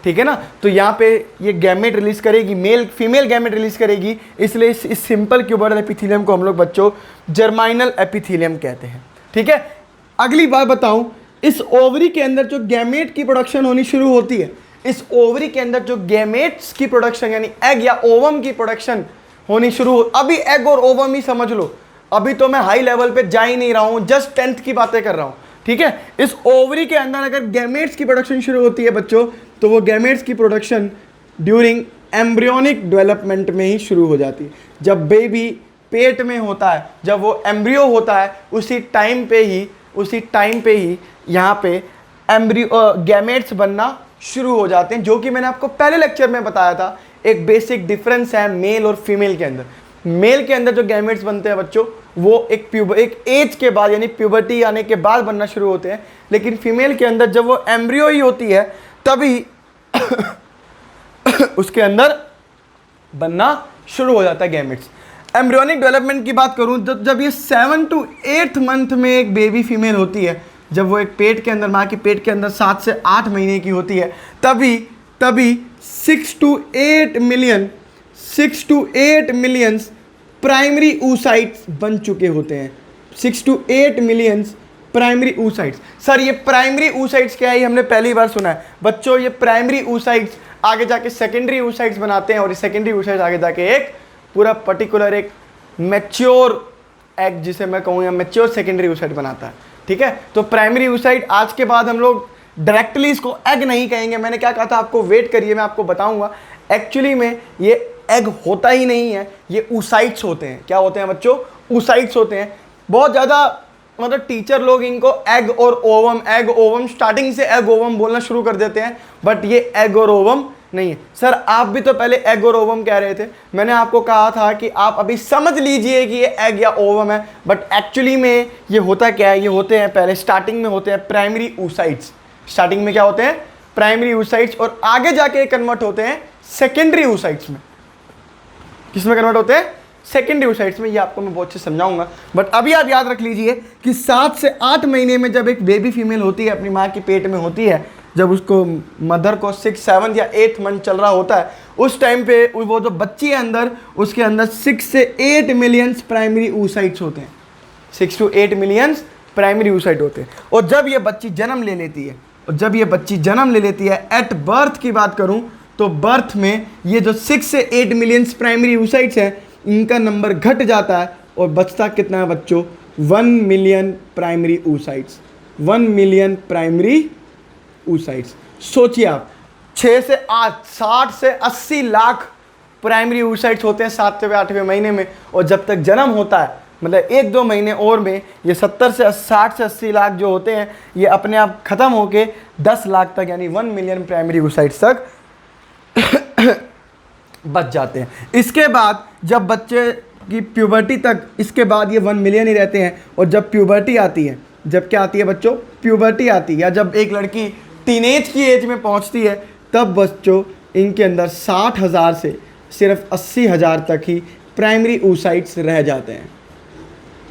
ठीक है ना। तो यहाँ पे ये गैमेट रिलीज करेगी, मेल फीमेल गैमेट रिलीज करेगी, इसलिए इस सिंपल क्यूबॉइडल एपिथेलियम को हम लोग बच्चों जर्माइनल एपिथेलियम कहते हैं, ठीक है। अगली बात बताऊं, इस ओवरी के अंदर जो गैमेट की प्रोडक्शन होनी शुरू होती है, इस ओवरी के अंदर जो गैमेट्स की प्रोडक्शन यानी एग या ओवम की प्रोडक्शन होनी शुरू हो, अभी एग और ओवम ही समझ लो, अभी तो मैं हाई लेवल पे जा ही नहीं रहा हूं, जस्ट 10th की बातें कर रहा हूं, ठीक है। इस ओवरी के अंदर अगर गैमेट्स की प्रोडक्शन शुरू होती है बच्चों, तो वो गैमेट्स की प्रोडक्शन ड्यूरिंग एम्ब्रियोनिक डेवलपमेंट में ही शुरू हो जाती है। जब बेबी पेट में होता है, जब वो एम्ब्रियो होता है, उसी टाइम पे ही यहाँ पे एम्ब्रियो गैमेट्स बनना शुरू हो जाते हैं, जो कि मैंने आपको पहले लेक्चर में बताया था। एक बेसिक डिफरेंस है मेल और फीमेल के अंदर। मेल के अंदर जो गैमेट्स बनते हैं बच्चों, वो एक एज के बाद यानी प्यूबर्टी आने के बाद बनना शुरू होते हैं, लेकिन फीमेल के अंदर जब वो एम्ब्रियो ही होती है तभी उसके अंदर बनना शुरू हो जाता है गैमेट्स। एम्ब्रियोनिक डेवलपमेंट की बात करूं, जब ये 7 to 8 मंथ में एक बेबी फीमेल होती है, जब वो एक पेट के अंदर, माँ के पेट के अंदर 7 से 8 महीने की होती है, तभी 6 to 8 मिलियन प्राइमरी oocytes बन चुके होते हैं। 6 to 8 million primary oocytes। Sir ये प्राइमरी oocytes क्या है, ये हमने पहली बार सुना है बच्चों। ये प्राइमरी oocytes आगे जाके सेकेंडरी oocytes बनाते हैं, और ये सेकेंडरी oocytes आगे जाके एक पूरा पर्टिकुलर एक मैच्योर एग, जिसे मैं कहूँ या मैच्योर सेकेंडरी oocyte बनाता है, ठीक है। तो प्राइमरी oocyte, आज के बाद हम लोग डायरेक्टली इसको एग नहीं कहेंगे। मैंने क्या कहा था आपको, वेट करिए, मैं आपको बताऊंगा। एक्चुअली में ये एग होता ही नहीं है, ये oocytes होते हैं। क्या होते हैं बच्चों? oocytes होते हैं। बहुत ज़्यादा मतलब टीचर लोग इनको एग और ओवम स्टार्टिंग से एग ओवम बोलना शुरू कर देते हैं, बट ये एग और ओवम नहीं है। सर आप भी तो पहले एग और ओवम कह रहे थे, मैंने आपको कहा था कि आप अभी समझ लीजिए कि ये एग या ओवम है, बट एक्चुअली में ये होता क्या है, ये होते हैं पहले स्टार्टिंग में होते हैं प्राइमरी oocytes। स्टार्टिंग में क्या होते हैं? प्राइमरी oocytes, और आगे जाके कन्वर्ट होते हैं सेकेंडरी oocytes में। किसमें कन्वर्ट होते हैं? सेकेंडरी oocytes में। ये आपको मैं बहुत अच्छे समझाऊंगा, बट अभी आप याद रख लीजिए कि 7 से 8 महीने में जब एक बेबी फीमेल होती है, अपनी माँ के पेट में होती है, जब उसको मदर को 6, 7 या 8 मंथ चल रहा होता है, उस टाइम पे वो जो बच्ची है अंदर, उसके अंदर 6 से 8 मिलियन प्राइमरी oocytes होते हैं। 6 to 8 मिलियन प्राइमरी oocytes होते हैं। और जब ये बच्ची जन्म ले लेती है, एट बर्थ की बात करूं तो बर्थ में ये जो 6 से 8 मिलियन प्राइमरी oocytes है, इनका नंबर घट जाता है और बचता कितना है बच्चों? 1 million primary oocytes। 1 million primary oocytes। सोचिए आप, 6 से 8, 60 से 80 लाख प्राइमरी oocytes होते हैं 7वें 8वें महीने में, और जब तक जन्म होता है मतलब 1-2 महीने और में ये 60 से 80 लाख जो होते हैं ये अपने आप ख़त्म होके 10 लाख तक यानी 1 मिलियन प्राइमरी oocytes तक बच जाते हैं। इसके बाद जब बच्चे की प्यूबर्टी तक, इसके बाद ये 1 मिलियन ही रहते हैं। और जब प्यूबर्टी आती है, जब क्या आती है बच्चों, प्यूबर्टी आती है, या जब एक लड़की टीनेज की एज में पहुंचती है, तब बच्चों इनके अंदर 60,000 से सिर्फ 80,000 तक ही प्राइमरी oocytes रह जाते हैं।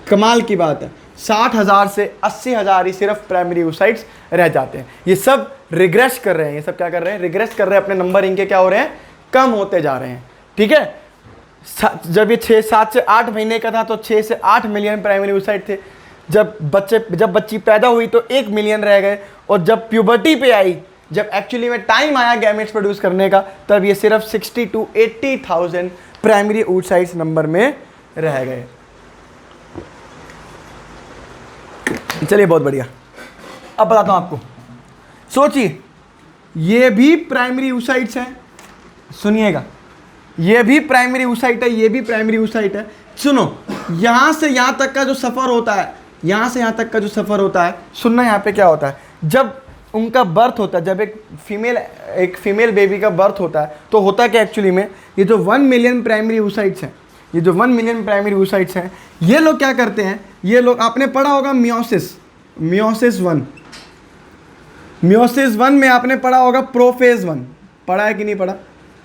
कमाल की बात है, 60,000 से 80,000 ही सिर्फ प्राइमरी oocytes रह जाते हैं। ये सब रिग्रेस कर रहे हैं, ये सब क्या कर रहे हैं, रिग्रेस कर रहे हैं, अपने नंबर इनके क्या हो रहे हैं, कम होते जा रहे हैं। ठीक है, जब ये 7 से 8 महीने का था तो 6 से 8 मिलियन प्राइमरी oocytes थे। जब बच्ची पैदा हुई तो 1 मिलियन रह गए। और जब प्यूबर्टी पे आई, जब एक्चुअली में टाइम आया गैमेट्स प्रोड्यूस करने का, तब ये सिर्फ 60 to 80,000 प्राइमरी oocytes नंबर में रह गए। चलिए बहुत बढ़िया। अब बताता हूं आपको, सोचिए ये भी प्राइमरी oocytes है, सुनिएगा, ये भी प्राइमरी oocyte है, ये भी प्राइमरी oocyte है। सुनो, यहां से यहां तक का जो सफर होता है, यहां से यहां तक का जो सफर होता है, सुनना यहां पे क्या होता है, जब उनका बर्थ होता है, जब एक फीमेल बेबी का बर्थ होता है, तो होता क्या एक्चुअली में, ये जो 1 मिलियन प्राइमरी oocytes हैं, ये जो 1 मिलियन प्राइमरी oocytes हैं, ये लोग क्या करते हैं, ये लोग, आपने पढ़ा होगा मियोसिस 1 में आपने पढ़ा होगा प्रोफेज 1, पढ़ा है कि नहीं पढ़ा,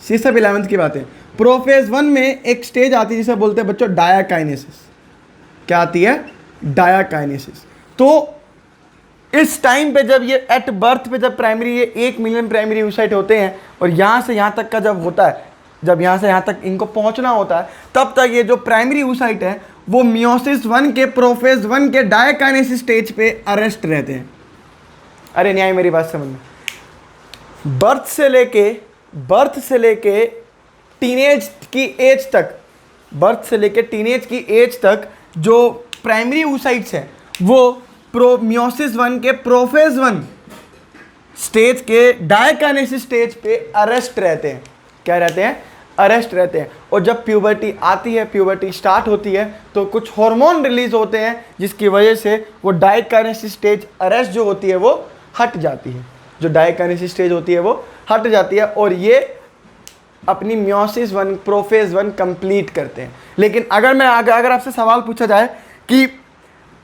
ये सब 11th की बात है। प्रोफेज 1 में एक स्टेज आती है जिसे बोलते हैं बच्चों डायाकाइनेसिस। क्या आती है, डायाकाइनेसिस। तो इस टाइम पे जब ये एट बर्थ पे जब प्राइमरी, ये 1 मिलियन प्राइमरी oocyte होते हैं, और यहाँ से यहाँ तक का जब होता है, जब यहाँ से यहाँ तक इनको पहुँचना होता है, तब तक ये जो प्राइमरी oocyte है वो मियोसिस 1 के, प्रोफेज 1 के डायाकाइनेसिस स्टेज पे अरेस्ट रहते हैं। अरे न्याय, मेरी बात समझ में, बर्थ से लेके टीनेज की एज तक, बर्थ से लेके टीनेज की एज तक जो प्राइमरी oocytes हैं वो मियोसिस 1 के प्रोफेज 1 स्टेज के डायाकाइनेसिस स्टेज पे अरेस्ट रहते हैं। क्या रहते हैं, अरेस्ट रहते हैं। और जब प्यूबर्टी आती है, प्यूबर्टी स्टार्ट होती है, तो कुछ हार्मोन रिलीज होते हैं जिसकी वजह से वो डायाकाइनेसिस स्टेज अरेस्ट जो होती है वो हट जाती है, जो डायाकाइनेसिस स्टेज होती है वो हट जाती है, और ये अपनी मियोसिस 1 प्रोफेज 1 कंप्लीट करते हैं। लेकिन अगर आपसे सवाल पूछा जाए कि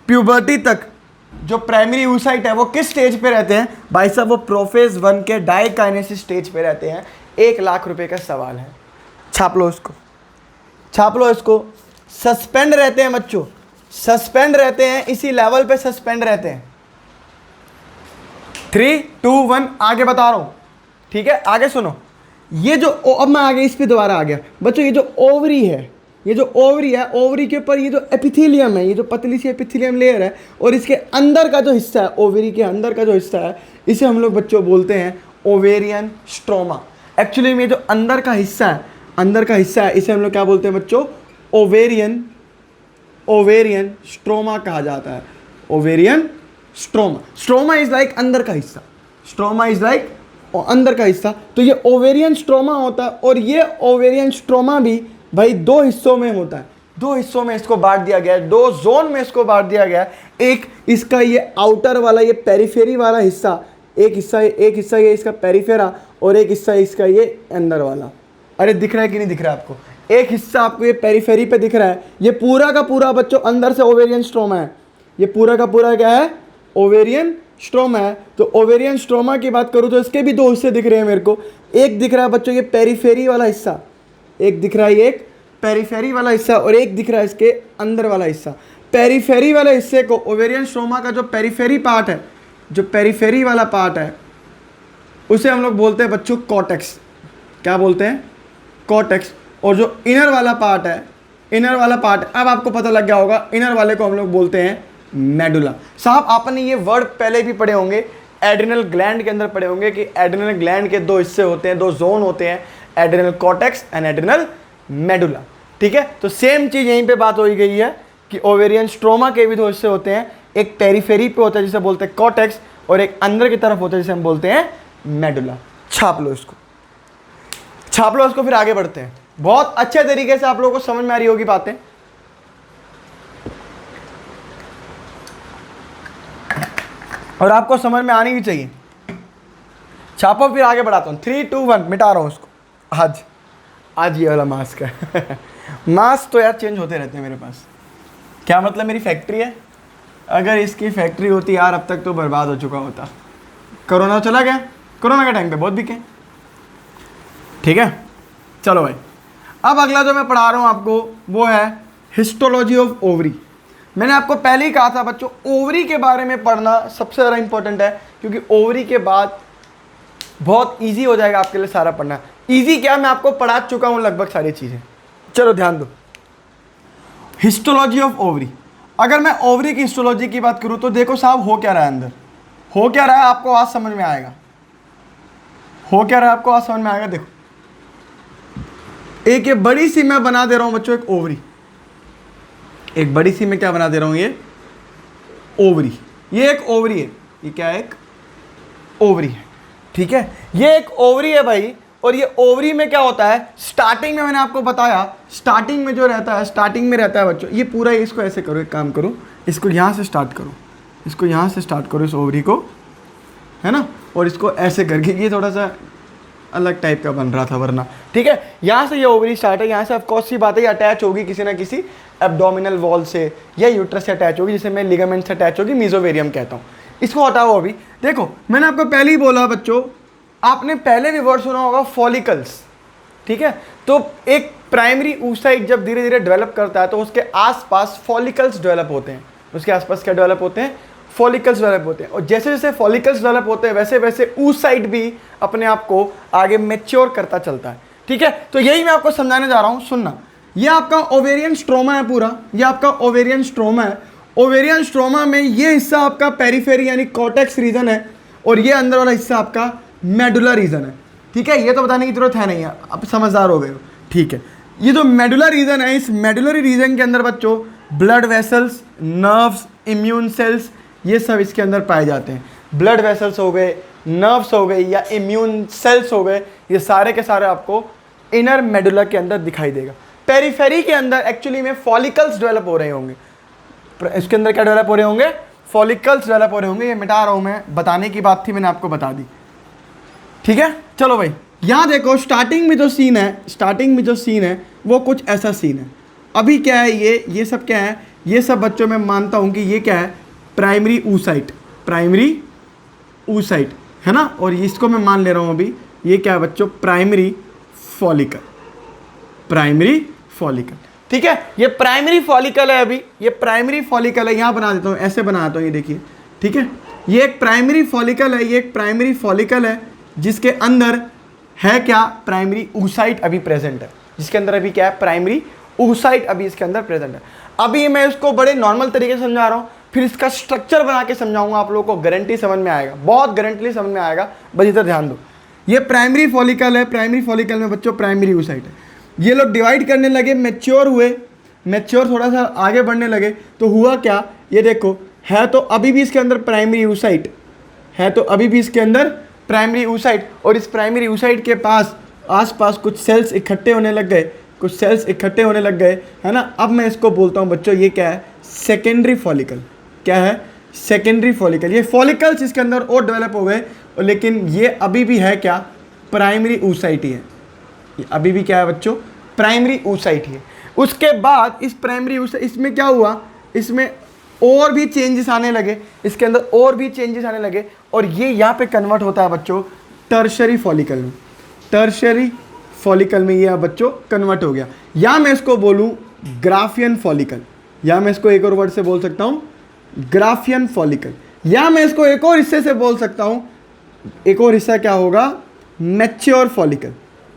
प्यूबर्टी तक जो प्राइमरी oocyte है वो किस स्टेज पे रहते हैं, भाई साहब वो प्रोफेज 1 के डायाकाइनेसिस स्टेज पे रहते हैं। 1 लाख रुपए का सवाल है, छाप लो इसको, छाप लो इसको। सस्पेंड रहते हैं बच्चों, सस्पेंड रहते हैं, इसी लेवल पे सस्पेंड रहते हैं। 3, 2, 1 आगे बता रहा हूं, ठीक है, आगे सुनो। ये जो, अब मैं आगे इस पे दोबारा आ गया बच्चों, ये जो ओवरी है, ये जो ओवरी है, ओवरी के ऊपर ये जो एपिथेलियम है, ये जो पतली सी एपिथेलियम लेयर है, और इसके अंदर का जो हिस्सा है, ओवरी के अंदर का जो हिस्सा है, इसे हम लोग बच्चों बोलते हैं ओवेरियन स्ट्रोमा। एक्चुअली में जो अंदर का हिस्सा है, अंदर का हिस्सा है, इसे हम लोग क्या बोलते हैं बच्चों, ओवेरियन स्ट्रोमा कहा जाता है। Ovarian stroma, stroma is like अंदर का हिस्सा, स्ट्रोमा इज लाइक अंदर का हिस्सा। तो ये ओवेरियन स्ट्रोमा होता है, और ये ओवेरियन स्ट्रोमा भी भाई 2 हिस्सों में होता है, 2 हिस्सों में इसको बांट दिया गया है, 2 जोन में इसको बांट दिया गया है। एक इसका ये आउटर वाला, ये पेरिफेरी वाला हिस्सा, एक हिस्सा ये इसका पेरिफेरा, और एक हिस्सा इसका ये अंदर वाला। अरे दिख रहा है कि नहीं दिख रहा है आपको, एक हिस्सा आपको ये पेरिफेरी पे दिख रहा है, ये पूरा का पूरा बच्चों अंदर से ओवेरियन स्ट्रोमा है, ये पूरा का पूरा क्या है, ओवेरियन स्ट्रोमा है। तो ओवेरियन स्ट्रोमा की बात करूँ तो इसके भी 2 हिस्से दिख रहे हैं मेरे को। एक दिख रहा है बच्चों ये पेरिफेरी वाला हिस्सा, एक दिख रहा है ये एक पेरिफेरी वाला हिस्सा, और एक दिख रहा है इसके अंदर वाला हिस्सा। पेरिफेरी वाले हिस्से को, ओवेरियन स्ट्रोमा का जो पेरिफेरी पार्ट है, जो पेरिफेरी वाला पार्ट है, उसे हम लोग बोलते हैं बच्चों कॉर्टेक्स। क्या बोलते हैं, कॉर्टेक्स। और जो इनर वाला पार्ट है, इनर वाला पार्ट, अब आपको पता लग गया होगा, इनर वाले को हम लोग बोलते हैं मेडुला। साहब आपने ये वर्ड पहले भी पढ़े होंगे, एड्रिनल ग्लैंड के अंदर पढ़े होंगे कि एड्रिनल ग्लैंड के 2 हिस्से होते हैं, 2 जोन होते हैं, adrenal cortex and adrenal medulla. ठीक है, तो सेम चीज़ यहीं पे बात हो गई है कि ओवेरियन स्ट्रोमा के भी 2 हिस्से होते हैं, एक पेरिफेरी पे होता है जिसे बोलते हैं कॉर्टेक्स, और एक अंदर की तरफ होता है जिसे हम बोलते हैं मेडुला। छाप लो इसको, छाप लो इसको, फिर आगे बढ़ते हैं। बहुत अच्छे तरीके से आप लोगों को समझ में आ रही होगी बातें। और आपको समझ में आनी भी चाहिए। छापो फिर आगे बढ़ाता हूँ। 3 2 1 मिटा रहा हूँ उसको। आज ये वाला मास्क है। मास्क तो यार चेंज होते रहते हैं मेरे पास। क्या मतलब मेरी फैक्ट्री है? अगर इसकी फैक्ट्री होती यार अब तक तो बर्बाद हो चुका होता। कोरोना चला गया, कोरोना के टाइम पे बहुत बिके। ठीक है, चलो भाई। अब अगला जो मैं पढ़ा रहा हूँ आपको वो है हिस्टोलॉजी ऑफ ओवरी। मैंने आपको पहले ही कहा था बच्चों, ओवरी के बारे में पढ़ना सबसे ज़्यादा इंपॉर्टेंट है, क्योंकि ओवरी के बाद बहुत इजी हो जाएगा आपके लिए सारा पढ़ना। इजी क्या, मैं आपको पढ़ा चुका हूँ लगभग सारी चीज़ें। चलो ध्यान दो, हिस्टोलॉजी ऑफ ओवरी। अगर मैं ओवरी की हिस्टोलॉजी की बात करूँ तो देखो साहब, हो क्या रहा है अंदर, हो क्या रहा है आपको आज समझ में आएगा। हो क्या रहा है आपको आज समझ में आएगा। देखो, एक ये बड़ी सी मैं बना दे रहा हूं बच्चों, एक ओवरी। एक बड़ी सी मैं क्या बना दे रहा हूं, ये ओवरी। ये एक ओवरी है, ये क्या है, एक ओवरी है। ठीक है, ये एक ओवरी है भाई। और ये ओवरी में क्या होता है, स्टार्टिंग में मैंने आपको बताया, स्टार्टिंग में जो रहता है, स्टार्टिंग में रहता है बच्चों, ये पूरा, इसको ऐसे करो, एक काम करो, इसको यहां से स्टार्ट करो, इसको यहां से स्टार्ट करो, इस ओवरी को, है ना। और इसको ऐसे करके, ये थोड़ा सा अलग टाइप का बन रहा था वरना। ठीक है, यहाँ से ये ओवरी स्टार्ट है, यहाँ से ऑफकोर्स सी बात है, ये अटैच होगी किसी ना किसी एब्डोमिनल वॉल से या यूट्रस से अटैच होगी, जिसे मैं लिगामेंट से अटैच होगी, मीजोवेरियम कहता हूँ। इसको हटाओ अभी। देखो मैंने आपको पहले ही बोला बच्चों, आपने पहले भी वर्ड सुना होगा फॉलिकल्स। ठीक है, तो एक प्राइमरी oocyte जब धीरे धीरे डेवलप करता है तो उसके आसपास फॉलिकल्स डेवलप होते हैं। उसके आसपास क्या डेवलप होते हैं, फॉलिकल्स डेवलप होते हैं। और जैसे जैसे फॉलिकल्स डेवलप होते हैं वैसे वैसे oocyte भी अपने आप को आगे मैच्योर करता चलता है। ठीक है, तो यही मैं आपको समझाने जा रहा हूं, सुनना। ये आपका ओवेरियन स्ट्रोमा है पूरा, ये आपका ओवेरियन स्ट्रोमा है। ओवेरियन स्ट्रोमा में ये हिस्सा आपका पेरिफेरी यानी कॉर्टेक्स रीजन है, और ये अंदर वाला हिस्सा आपका मेडुला रीजन है। ठीक है, ये तो बताने की जरूरत है नहीं है, अब समझदार हो गए हो। ठीक है, ये जो मेडुला रीजन है, इस मेडुलरी रीजन के अंदर बच्चों blood vessels, nerves, immune cells, ये सब इसके अंदर पाए जाते हैं। ब्लड वेसल्स हो गए, नर्व्स हो गए या इम्यून सेल्स हो गए, ये सारे के सारे आपको इनर मेडुला के अंदर दिखाई देगा। पेरिफेरी के अंदर एक्चुअली में फॉलिकल्स डेवलप हो रहे होंगे। इसके अंदर क्या डेवलप हो रहे होंगे, फॉलिकल्स डेवलप हो रहे होंगे। ये मिटा रहा हूं मैं, बताने की बात थी, मैंने आपको बता दी। ठीक है, चलो भाई, यहां देखो स्टार्टिंग में जो सीन है, स्टार्टिंग में जो सीन है वो कुछ ऐसा सीन है। अभी क्या है, ये सब क्या है, ये सब बच्चों मैं मानता हूं कि ये क्या है, प्राइमरी oocyte, प्राइमरी oocyte है ना। और इसको मैं मान ले रहा हूं अभी, ये क्या है बच्चों, प्राइमरी फॉलिकल, प्राइमरी फॉलिकल। ठीक है, ये प्राइमरी फॉलिकल है। अभी ये प्राइमरी फॉलिकल है, यहां बना देता हूं, ऐसे बनाता हूं, ये देखिए। ठीक है, ये एक प्राइमरी फॉलिकल है, ये एक प्राइमरी फॉलिकल है जिसके अंदर है क्या, प्राइमरी oocyte अभी प्रेजेंट है। जिसके अंदर अभी क्या है, प्राइमरी oocyte अभी इसके अंदर प्रेजेंट है। अभी मैं इसको बड़े नॉर्मल तरीके से समझा रहा हूँ, फिर इसका स्ट्रक्चर बना के समझाऊंगा, आप लोगों को गारंटी समझ में आएगा, बहुत गारंटी समझ में आएगा। बस इधर ध्यान दो, ये प्राइमरी फॉलिकल है, प्राइमरी फॉलिकल में बच्चों प्राइमरी oocyte है। ये लोग डिवाइड करने लगे, मैच्योर हुए, मैच्योर थोड़ा सा आगे बढ़ने लगे तो हुआ क्या, ये देखो, है तो अभी भी इसके अंदर प्राइमरी oocyte है, तो अभी भी इसके अंदर प्राइमरी oocyte, और इस प्राइमरी oocyte के पास आसपास कुछ सेल्स इकट्ठे होने लग गए, कुछ सेल्स इकट्ठे होने लग गए, है ना। अब मैं इसको बोलता हूँ बच्चों, ये क्या है, सेकेंडरी फॉलिकल। क्या है, सेकेंडरी फॉलिकल। ये फॉलिकल्स इसके अंदर और डेवलप हो गए, लेकिन ये अभी भी है क्या, प्राइमरी oocyte ही है। ये अभी भी क्या है बच्चों, प्राइमरी oocyte ही है। उसके बाद इस प्राइमरी oocyte, इसमें क्या हुआ, इसमें और भी चेंजेस आने लगे, इसके अंदर और भी चेंजेस आने लगे, और ये यहाँ पे कन्वर्ट होता है बच्चों टर्शरी फॉलिकल में। टर्शरी फॉलिकल में ये बच्चों कन्वर्ट हो गया, या मैं इसको बोलूँ ग्राफियन फॉलिकल, या मैं इसको एक और वर्ड से बोल सकता हूँ ग्राफियन फॉलिकल, या मैं इसको एक और हिस्से से बोल सकता हूँ, एक और हिस्सा क्या होगा, मैच्योर फॉलिकल।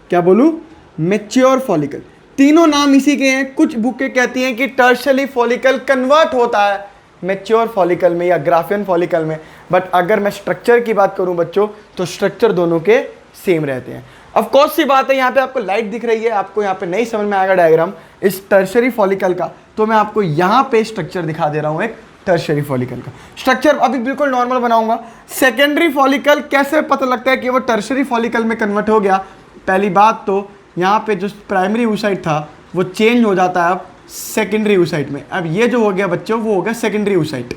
क्या बोलूँ, मैच्योर फॉलिकल। तीनों नाम इसी के हैं। कुछ बुकें कहती हैं कि टर्शरी फॉलिकल कन्वर्ट होता है मैच्योर फॉलिकल में या ग्राफियन फॉलिकल में, बट अगर मैं स्ट्रक्चर की बात करूं बच्चों तो स्ट्रक्चर दोनों के सेम रहते हैं। ऑफ कोर्स सी बात है, यहाँ पे आपको लाइट दिख रही है, आपको यहाँ पे नहीं समझ में आएगा डायग्राम इस टर्शरी फॉलिकल का, तो मैं आपको यहाँ पे स्ट्रक्चर दिखा दे रहा हूँ, एक टर्शरी फॉलिकल का स्ट्रक्चर अभी बिल्कुल नॉर्मल बनाऊंगा। सेकेंडरी फॉलिकल कैसे पता लगता है कि वो टर्शरी फॉलिकल में कन्वर्ट हो गया, पहली बात तो यहाँ पे जो प्राइमरी oocyte था वो चेंज हो जाता है अब सेकेंडरी oocyte में। अब ये जो हो गया बच्चों वो हो गया सेकेंडरी oocyte।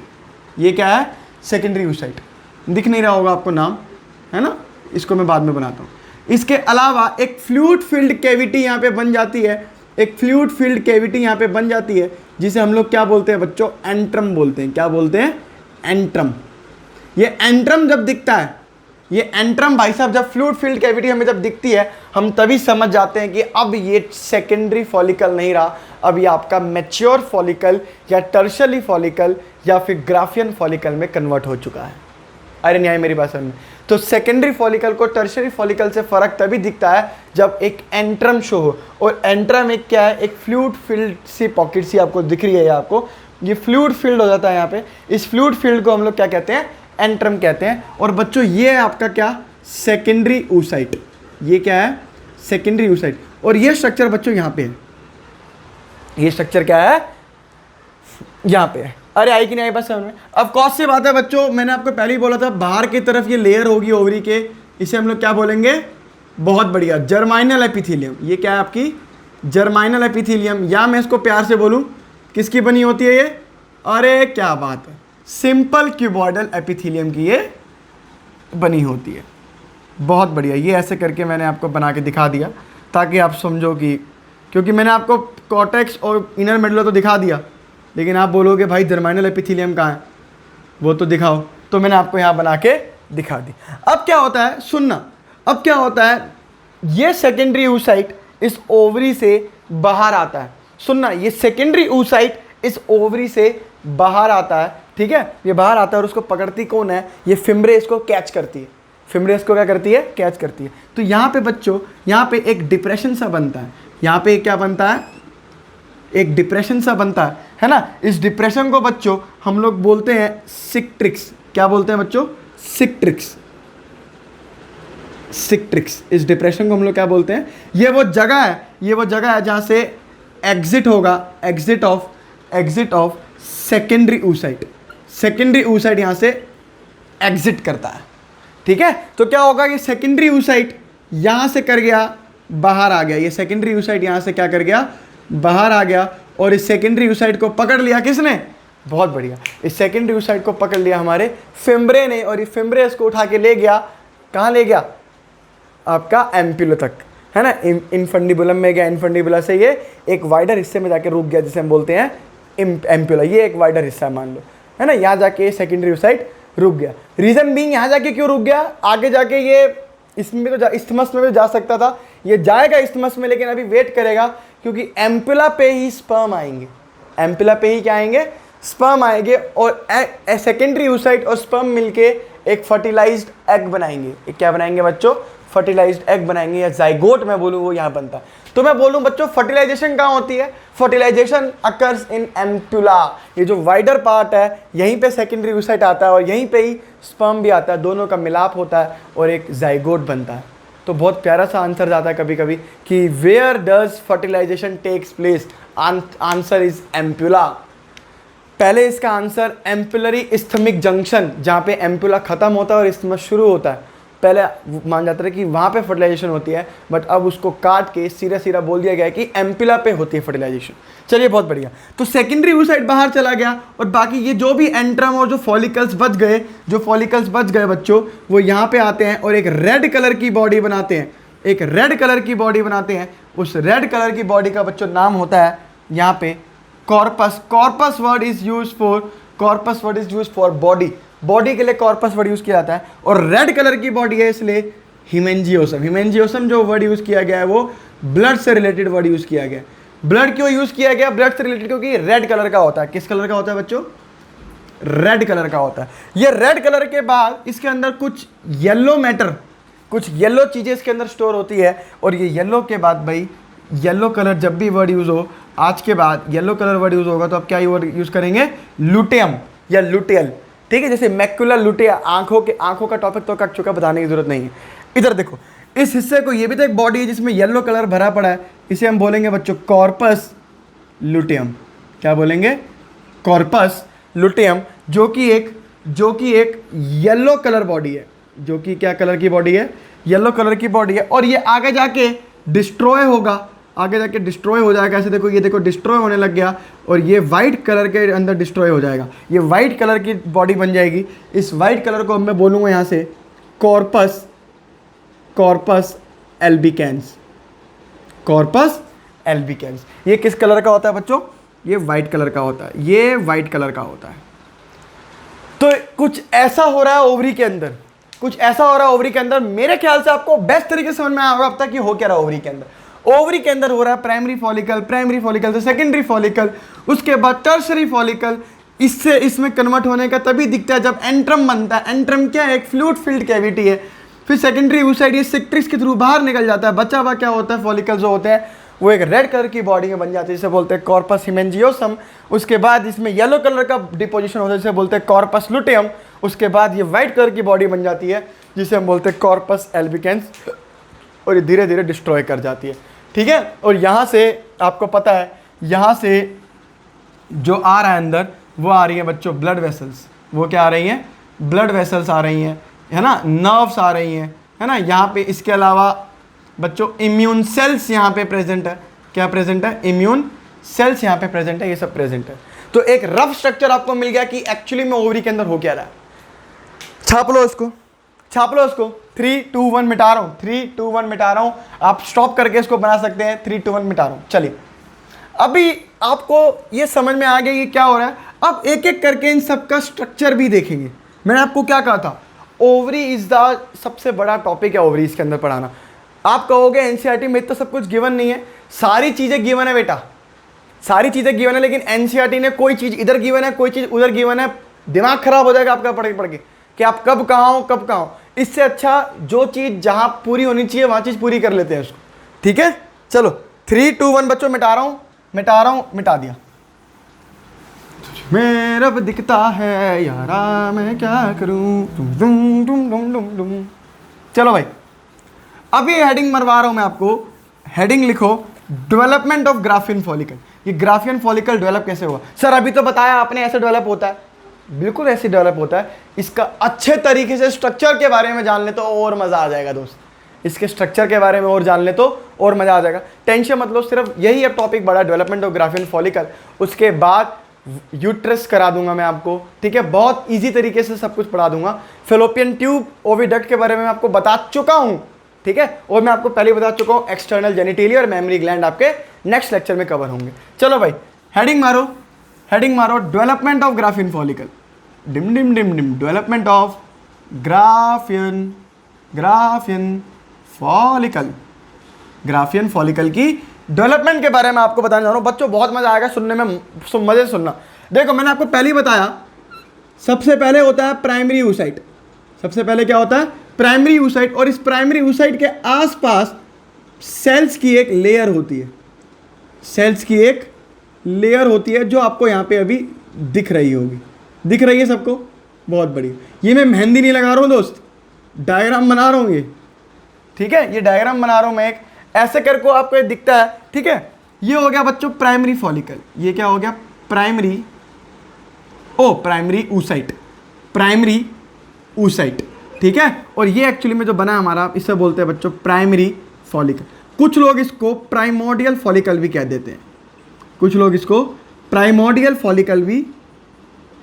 ये क्या है, सेकेंडरी oocyte। दिख नहीं रहा होगा आपको नाम, है ना, इसको मैं बाद में बनाता हूँ। इसके अलावा एक फ्लूइड फिल्ड कैविटी यहाँ पे बन जाती है, एक फ्लूइड फिल्ड कैविटी यहाँ पे बन जाती है, जिसे हम लोग क्या बोलते हैं बच्चों, एंट्रम बोलते हैं। क्या बोलते हैं? एंट्रम। ये एंट्रम जब दिखता है, ये एंट्रम भाई साहब, जब फ्लूइड फिल्ड कैविटी हमें जब दिखती है, हम तभी समझ जाते हैं कि अब ये सेकेंडरी फॉलिकल नहीं रहा, अब ये आपका मैच्योर फॉलिकल या टर्शियरी फॉलिकल या फिर ग्राफियन फॉलिकल में कन्वर्ट हो चुका है। अरे न्याय मेरी बात समझ। तो सेकेंडरी फॉलिकल को टर्शियरी फॉलिकल से फर्क तभी दिखता है जब एक एंट्रम शो हो, और एंट्रम एक क्या है, एक फ्लूइड फिल्ड सी पॉकेट सी आपको दिख रही है, आपको ये फ्लूइड फील्ड हो जाता है यहाँ पे। इस फ्लूइड फील्ड को हम लोग क्या कहते हैं? एंट्रम कहते हैं। और बच्चों ये है आपका क्या? Secondary oocyte। ये क्या है? Secondary oocyte। और ये स्ट्रक्चर बच्चों यहाँ पे है, ये स्ट्रक्चर क्या है? यहाँ पे है। अरे आई कि नहीं आई बात समझ में? अब कौन सी बात है बच्चों, मैंने आपको पहले ही बोला था, बाहर की तरफ ये लेयर होगी ओवरी के, इसे हम लोग क्या बोलेंगे? बहुत बढ़िया, जर्माइनल एपिथेलियम। ये क्या है आपकी? जर्माइनल एपिथेलियम। या मैं इसको प्यार से बोलूँ, किसकी बनी होती है ये? अरे क्या बात है, सिंपल क्यूबॉइडल एपिथेलियम की ये बनी होती है। बहुत बढ़िया, ये ऐसे करके मैंने आपको बना के दिखा दिया ताकि आप समझो कि, क्योंकि मैंने आपको कॉर्टेक्स और इनर मेडुला तो दिखा दिया, लेकिन आप बोलोगे भाई जर्माइनल एपिथेलियम कहाँ है, वो तो दिखाओ, तो मैंने आपको यहाँ बना के दिखा दी। अब क्या होता है, सुनना, अब क्या होता है, ये सेकेंडरी oocyte इस ओवरी से बाहर आता है। सुनना, ये सेकेंडरी oocyte इस ओवरी से बाहर आता है, ठीक है, ये बाहर आता है, और उसको पकड़ती कौन है? ये फिम्ब्रे इसको कैच करती है। फिम्ब्रे इसको क्या करती है? कैच करती है। तो यहाँ पे बच्चों, यहाँ पे एक डिप्रेशन सा बनता है, यहाँ पे क्या बनता है? एक डिप्रेशन सा बनता है ना। इस डिप्रेशन को बच्चों हम लोग बोलते हैं सिक्ट्रिक्स। क्या बोलते हैं बच्चों? सिक्ट्रिक्स। सिक्ट्रिक्स, इस डिप्रेशन को हम लोग क्या बोलते हैं? ये वो जगह है, ये वो जगह है जहाँ से एग्जिट होगा, exit of secondary oocyte। Secondary oocyte यहाँ से एग्जिट करता है, ठीक है। तो क्या होगा, ये सेकेंडरी oocyte यहाँ से कर गया, बाहर आ गया। ये सेकेंडरी oocyte यहाँ से क्या कर गया? बाहर आ गया। और इस सेकेंडरी oocyte को पकड़ लिया किसने? बहुत बढ़िया, इस सेकेंडरी oocyte को पकड़ लिया हमारे फिम्ब्रे ने, और ये फिम्ब्रे इसको उठा के ले गया, कहाँ ले गया? आपका एम्प्यूला तक, है ना, इनफंडिबुलम में गया। इनफंडिबुला से ये एक वाइडर हिस्से में जाके रुक गया, जिसे हम बोलते हैं एम्प्यूला। ये एक वाइडर हिस्सा मान लो, है ना, यहाँ जाके सेकेंडरी oocyte रुक गया। रीजन बीइंग यहाँ जाके क्यों रुक गया? आगे जाके ये इसमें तो इस्थमस में भी जा सकता था, ये जाएगा इस्थमस में, लेकिन अभी वेट करेगा, क्योंकि एम्प्यूला पे ही स्पर्म आएंगे। एम्प्यूला पे ही क्या आएंगे? स्पर्म आएंगे, और सेकेंडरी oocyte और स्पर्म मिलके एक फर्टिलाइज्ड एग बनाएंगे। एक क्या बनाएंगे बच्चों? फर्टिलाइज्ड एग बनाएंगे, या जाइगोट मैं बोलूँ वो यहाँ बनता है। तो मैं बोलूँ बच्चों, फर्टिलाइजेशन कहाँ होती है? Fertilisation occurs in ampulla. ये जो वाइडर पार्ट है, यहीं पे सेकेंडरी oocyte आता है, और यहीं पे ही स्पर्म भी आता है, दोनों का मिलाप होता है और एक जाइगोट बनता है। तो बहुत प्यारा सा आंसर जाता है कभी कभी कि where does fertilisation take place? Answer is ampulla. पहले इसका आंसर एम्पुलरी इस्थमिक जंक्शन, जहाँ पे एम्प्यूला खत्म होता है और इस्थमस शुरू होता है, पहले मान जाता था कि वहाँ पे फर्टिलाइजेशन होती है, बट अब उसको काट के सीधा बोल दिया गया है कि एम्प्यूला पे होती है फर्टिलाइजेशन। चलिए बहुत बढ़िया। तो सेकेंडरी oocyte बाहर चला गया, और बाकी ये जो भी एंट्रम और जो फॉलिकल्स बच गए, बच्चों, वो यहाँ पे आते हैं और एक रेड कलर की बॉडी बनाते हैं। एक रेड कलर की बॉडी बनाते हैं। उस रेड कलर की बॉडी का बच्चों नाम होता है यहाँ पे corpus. Corpus word is use for body. Body के लिए कॉर्पस वर्ड यूज किया जाता है, और रेड कलर की बॉडी है इसलिए हिमेंजियोसम। हिमेंजियोसम जो वर्ड यूज किया गया है वो ब्लड से रिलेटेड वर्ड यूज किया गया है। ब्लड क्यों यूज किया गया? ब्लड से रिलेटेड, क्योंकि रेड कलर का होता है। किस कलर का होता है बच्चों? रेड कलर का होता है। ये रेड कलर के बाद इसके अंदर कुछ येलो मैटर, कुछ येलो चीजें इसके अंदर स्टोर होती है, और ये येलो के बाद भाई, येलो कलर जब भी वर्ड यूज हो, आज के बाद येलो कलर वर्ड यूज होगा तो अब क्या वर्ड यूज करेंगे? लुटेयम या लुटेयल, ठीक है। जैसे मैक्युलर लुटेया, आंखों का टॉपिक तो कट चुका, बताने की जरूरत नहीं है। इधर देखो, इस हिस्से को, ये भी तो एक बॉडी है जिसमें येलो कलर भरा पड़ा है, इसे हम बोलेंगे बच्चों कॉर्पस लुटेयम। क्या बोलेंगे? कॉर्पस लुटेयम, जो कि एक येलो कलर बॉडी है, जो कि क्या कलर की बॉडी है? येलो कलर की बॉडी है। और ये आगे जाके डिस्ट्रॉय होगा, आगे जाके डिस्ट्रॉय हो जाएगा। ऐसे देखो, ये देखो डिस्ट्रॉय होने लग गया और ये वाइट कलर के अंदर डिस्ट्रॉय हो जाएगा। ये वाइट कलर की बॉडी बन जाएगी। इस वाइट कलर को मैं बोलूँगा यहाँ से कॉर्पस एल्बिकेंस। कॉर्पस एल्बिकेंस ये किस कलर का होता है बच्चों? ये वाइट कलर का होता है। ये वाइट कलर का होता है। तो कुछ ऐसा हो रहा है ओवरी के अंदर, कुछ ऐसा हो रहा है ओवरी के अंदर। मेरे ख्याल से आपको बेस्ट तरीके से समझ में आएगा अब तक कि हो क्या रहा है ओवरी के अंदर। ओवरी के अंदर हो रहा है प्राइमरी फॉलिकल, प्राइमरी फॉलिकल से सेकेंडरी फॉलिकल, उसके बाद टर्शरी फॉलिकल। इससे इसमें कन्वर्ट होने का तभी दिखता है जब एंट्रम बनता है। एंट्रम क्या है? एक फ्लूइड फिल्ड कैविटी है। फिर सेकेंडरी oocyte ये सिक्ट्रिक्स के थ्रू बाहर निकल जाता है। बचा हुआ क्या होता है? फॉलिकल जो होते हैं वो एक रेड कलर की बॉडी में बन जाती है, जिसे बोलते हैं कॉर्पस हिमेंजियोसम। उसके बाद इसमें येलो कलर का डिपोजिशन होता है, जिसे बोलते हैं कॉर्पस लुटियम। उसके बाद ये वाइट कलर की बॉडी बन जाती है, जिसे हम बोलते हैं कॉर्पस एल्बिकेंस, और ये धीरे धीरे डिस्ट्रॉय कर जाती है। ठीक है। और यहाँ से आपको पता है, यहाँ से जो आ रहा है अंदर वो आ रही है बच्चों ब्लड वेसल्स। वो क्या आ रही हैं? ब्लड वेसल्स आ रही हैं, है ना, नर्व्स आ रही हैं, है ना। यहाँ पे इसके अलावा बच्चों इम्यून सेल्स यहाँ पे प्रेजेंट है। क्या प्रेजेंट है? इम्यून सेल्स यहाँ पे प्रेजेंट है। ये सब प्रेजेंट है। तो एक रफ स्ट्रक्चर आपको मिल गया कि एक्चुअली में ओवरी के अंदर हो क्या रहा है। छाप लो इसको, छाप लो इसको। 3 2 1 मिटा रहा हूँ, 3 2 1 मिटा रहा हूँ। आप स्टॉप करके इसको बना सकते हैं। 3 2 1 मिटा रहा हूँ। चलिए, अभी आपको ये समझ में आ गया कि क्या हो रहा है। अब एक एक करके इन सब का स्ट्रक्चर भी देखेंगे। मैंने आपको क्या कहा था? ओवरी इज द सबसे बड़ा टॉपिक है ओवरीज के अंदर पढ़ाना। आप कहोगे एनसीईआरटी में तो सब कुछ गिवन नहीं है। सारी चीज़ें गिवन है बेटा, सारी चीज़ें गिवन है, लेकिन एनसीईआरटी ने कोई चीज़ इधर गिवन है, कोई चीज़ उधर गिवन है। दिमाग खराब हो जाएगा आपका पढ़ के कि आप कब कहाँ हो, कब कहाँ हो। इससे अच्छा जो चीज़ जहाँ पूरी होनी चाहिए वहाँ चीज़ पूरी कर लेते हैं उसको। ठीक है, चलो 3 2 1 बच्चों मिटा रहा हूँ, मिटा रहा हूँ, मिटा दिया। मेरा अब दिखता है यारा मैं क्या करूँ। चलो भाई, अभी हेडिंग मरवा रहा हूं मैं आपको। हेडिंग लिखो, डेवलपमेंट ऑफ ग्राफियन फॉलिकल। ये ग्राफियन फॉलिकल डेवलप कैसे हुआ? सर अभी तो बताया आपने ऐसे डेवलप होता है। बिल्कुल ऐसे डेवलप होता है। इसका अच्छे तरीके से स्ट्रक्चर के बारे में जान ले तो और मजा आ जाएगा दोस्त। इसके स्ट्रक्चर के बारे में और जान ले तो और मजा आ जाएगा। टेंशन मतलब सिर्फ यही अब टॉपिक बड़ा, डेवलपमेंट ऑफ ग्राफियन फॉलिकल। उसके बाद यूट्रस करा दूंगा मैं आपको। ठीक है, बहुत ईजी तरीके से सब कुछ पढ़ा दूंगा। फेलोपियन ट्यूब, ओविडक्ट के बारे में आपको बता चुका हूं। ठीक है, और मैं आपको पहले बता चुका हूं एक्सटर्नल जेनिटेलिया और मेमोरी ग्लैंड आपके नेक्स्ट लेक्चर में कवर होंगे। चलो भाई, हेडिंग मारो, हेडिंग मारो, development of Graafian follicle. Dim dim dim dim, development of Graafian follicle. Graafian follicle की डेवलपमेंट के बारे में आपको बताने जा रहा हूँ बच्चों। बहुत मजा आएगा सुनने में, मजे से सुनना। देखो मैंने आपको पहले ही बताया, सबसे पहले होता है प्राइमरी oocyte। सबसे पहले क्या होता है? Primary oocyte। और इस प्राइमरी oocyte के आसपास सेल्स की एक लेयर होती है। सेल्स की एक लेयर होती है जो आपको यहाँ पे अभी दिख रही होगी। दिख रही है सबको? बहुत बढ़िया। ये मैं मेहंदी नहीं लगा रहा हूँ दोस्त, डायग्राम बना रहा हूँ ये। ठीक है, ये डायग्राम बना रहा हूँ मैं एक, ऐसे करके आपको ये दिखता है। ठीक है, ये हो गया बच्चों प्राइमरी फॉलिकल। ये क्या हो गया? Primary oocyte, primary oocyte। ठीक है, और ये एक्चुअली में जो बना है हमारा, इसे बोलते हैं बच्चों प्राइमरी फॉलिकल। कुछ लोग इसको प्राइमोर्डियल फॉलिकल भी कह देते हैं। कुछ लोग इसको प्राइमोर्डियल फॉलिकल भी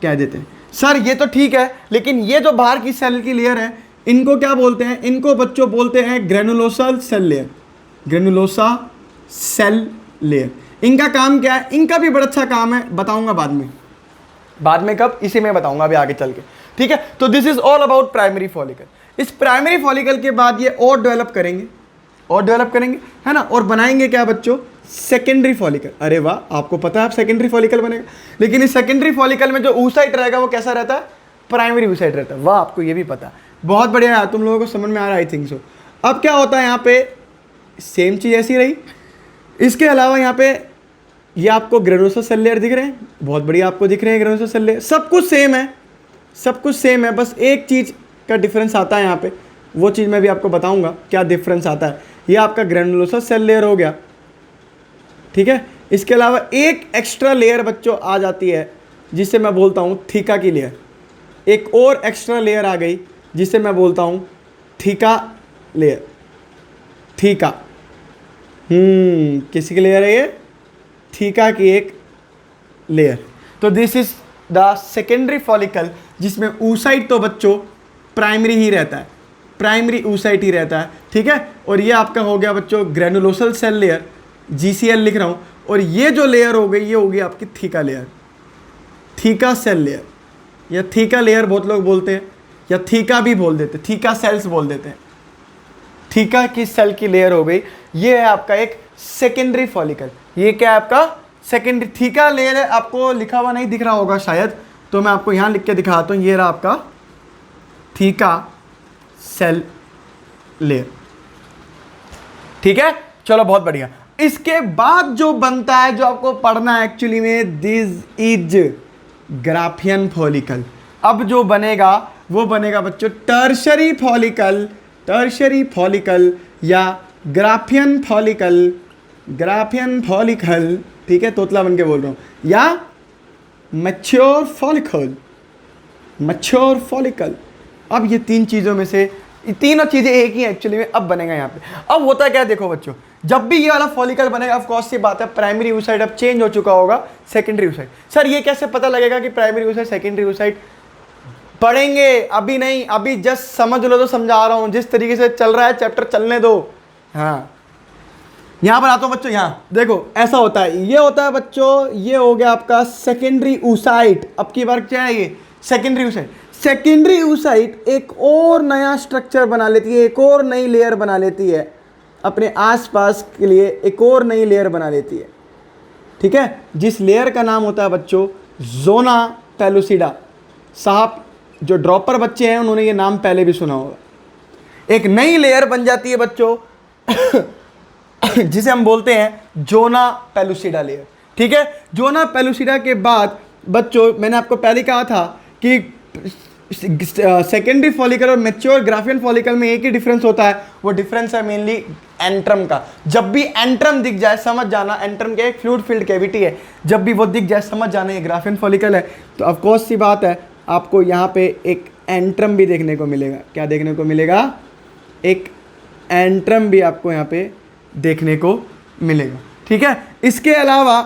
कह देते हैं। सर ये तो ठीक है, लेकिन ये जो बाहर की सेल की लेयर है, इनको क्या बोलते हैं? इनको बच्चों बोलते हैं granulosa cell layer. Granulosa cell layer. इनका काम क्या है? इनका भी बड़ा अच्छा काम है, बताऊंगा बाद में। बाद में कब? इसी में बताऊंगा अभी आगे चल के। ठीक है, तो this is all about primary follicle. इस प्राइमरी फॉलिकल के बाद ये और डेवलप करेंगे, और डेवलप करेंगे, है ना, और बनाएंगे क्या बच्चों? Secondary follicle. अरे वाह, आपको पता है आप सेकेंडरी फॉलिकल बनेगा। लेकिन इस सेकेंडरी फॉलिकल में जो oocyte रहेगा वो कैसा रहता है? प्राइमरी oocyte रहता है। वाह, आपको ये भी पता है। बहुत बढ़िया है, तुम लोगों को समझ में आ रहा है, आई थिंक सो। अब क्या होता है यहाँ पे? सेम चीज़ ऐसी रही। इसके अलावा यहाँ पे ये आपको ग्रेनुलोसा सेल लेयर दिख रहे हैं, बहुत बढ़िया आपको दिख रहे हैं ग्रेनुलोसा सेल लेयर। सब कुछ सेम है, सब कुछ सेम है, बस एक चीज़ का डिफरेंस आता है यहाँ पे। वो चीज़ मैं भी आपको बताऊंगा क्या डिफरेंस आता है। ये आपका ग्रेनुलोसा सेल लेयर हो गया। ठीक है, इसके अलावा एक एक्स्ट्रा लेयर बच्चों आ जाती है जिसे मैं बोलता हूँ थीका की लेयर। एक और एक्स्ट्रा लेयर आ गई जिसे मैं बोलता हूँ थीका लेयर। थीका, किसी की लेयर है ये? थीका की एक लेयर। तो this is the secondary follicle, जिसमें oocyte तो बच्चों प्राइमरी ही रहता है, प्राइमरी oocyte ही रहता है, ठीक है। और ये आपका हो गया बच्चों ग्रेनुलोसल सेल लेयर, GCL लिख रहा हूँ। और ये जो लेयर हो गई, ये होगी आपकी theca layer, theca cell layer, या थीका लेयर बहुत लोग बोलते हैं, या थीका भी बोल देते, थीका सेल्स बोल देते हैं। थीका की सेल की लेयर हो गई। ये है आपका एक सेकेंडरी फॉलिकल। ये क्या है आपका सेकेंडरी थीका लेयर है। आपको लिखा हुआ नहीं दिख रहा होगा शायद, तो मैं आपको यहां लिख के दिखाता हूं। ये रहा आपका थीका सेल लेयर, ठीक है। चलो बहुत बढ़िया। इसके बाद जो बनता है, जो आपको पढ़ना है एक्चुअली में, दिस इज ग्राफियन फॉलिकल। अब जो बनेगा वो बनेगा बच्चों टर्शरी फॉलिकल, टर्शरी फॉलिकल या ग्राफियन फॉलिकल, ग्राफियन फॉलिकल, ठीक है, तोतला बन के बोल रहा हूं, या मैच्योर फॉलिकल, मैच्योर फॉलिकल। अब ये तीन चीज़ों में से तीनों चीज़ें एक ही एक्चुअली में अब बनेगा यहाँ पे। अब होता है क्या, देखो बच्चों, जब भी ये वाला फॉलिकल बनेगा, ऑफ कोर्स ये बात है, प्राइमरी oocyte अब चेंज हो चुका होगा सेकेंडरी oocyte। सर ये कैसे पता लगेगा कि प्राइमरी oocyte सेकेंडरी oocyte? पढ़ेंगे, अभी नहीं, अभी जस्ट समझ लो तो समझा रहा हूँ, जिस तरीके से चल रहा है चैप्टर चलने दो। हाँ, यहाँ पर आता हूँ बच्चों, यहाँ देखो ऐसा होता है, ये होता है बच्चों, ये हो गया आपका सेकेंडरी oocyte। अब की बार क्या है ये सेकेंडरी oocyte। सेकेंडरी oocyte एक और नया स्ट्रक्चर बना लेती है, एक और नई लेयर बना लेती है, अपने आसपास के लिए एक और नई लेयर बना लेती है, ठीक है, जिस लेयर का नाम होता है बच्चों जोना पेलुसिडा। साहब जो ड्रॉपर बच्चे हैं उन्होंने ये नाम पहले भी सुना होगा। एक नई लेयर बन जाती है बच्चों जिसे हम बोलते हैं जोना पेलुसिडा लेयर, ठीक है। जोना पेलुसिडा के बाद बच्चों मैंने आपको पहले कहा था कि सेकेंडरी फॉलिकल और मैच्योर ग्राफियन फॉलिकल में एक ही डिफरेंस होता है, वो डिफरेंस है मेनली एंट्रम का। जब भी एंट्रम दिख जाए समझ जाना, एंट्रम के एक फ्लूइड फील्ड कैविटी है, जब भी वो दिख जाए समझ जाना ये ग्राफियन फॉलिकल है। तो ऑफ कोर्स सी बात है, आपको यहाँ पे एक एंट्रम भी देखने को मिलेगा। क्या देखने को मिलेगा? एक एंट्रम भी आपको यहाँ पे देखने को मिलेगा, ठीक है। इसके अलावा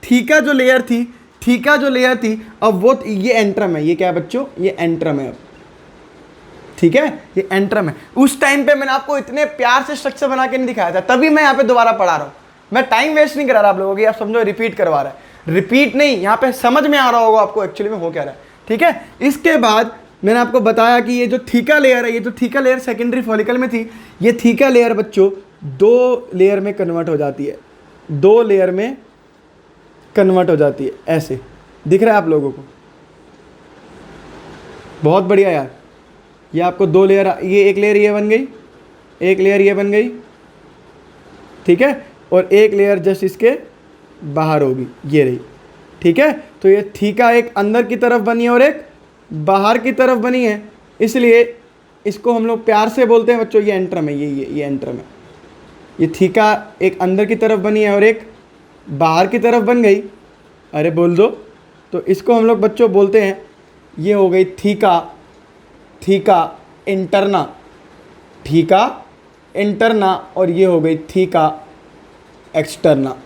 थीका जो लेयर थी, थीका जो लेयर थी, अब वो ये एंट्रम है। ये क्या है बच्चों? ये एंट्रम है अब, ठीक है, ये एंट्रम है। उस टाइम पे मैंने आपको इतने प्यार से स्ट्रक्चर बना के नहीं दिखाया था, तभी मैं यहाँ पे दोबारा पढ़ा रहा हूँ। मैं टाइम वेस्ट नहीं करा रहा आप लोगों की, आप समझो रिपीट करवा रहा है। रिपीट नहीं, यहाँ पे समझ में आ रहा होगा आपको एक्चुअली में हो क्या रहा है, ठीक है। इसके बाद मैंने आपको बताया कि ये जो थीका लेयर है, ये जो थीका लेयर सेकेंडरी फॉलिकल में थी, ये थीका लेयर बच्चों दो लेयर में कन्वर्ट हो जाती है, दो लेयर में कन्वर्ट हो जाती है। ऐसे दिख रहा है आप लोगों को? बहुत बढ़िया यार। ये आपको दो लेयर, ये एक लेयर ये बन गई, एक लेयर ये बन गई, ठीक है, और एक लेयर जस्ट इसके बाहर होगी, ये रही, ठीक है। तो ये थीका एक अंदर की तरफ बनी है और एक बाहर की तरफ बनी है, इसलिए इसको हम लोग प्यार से बोलते हैं बच्चों ये एंट्रम है। ये एंट्रम है। ये थीका एक अंदर की तरफ बनी है और एक बाहर की तरफ बन गई, अरे बोल दो, तो इसको हम लोग बच्चों बोलते हैं, ये हो गई theca, theca interna, theca interna, और ये हो गई थीका एक्सटर्ना।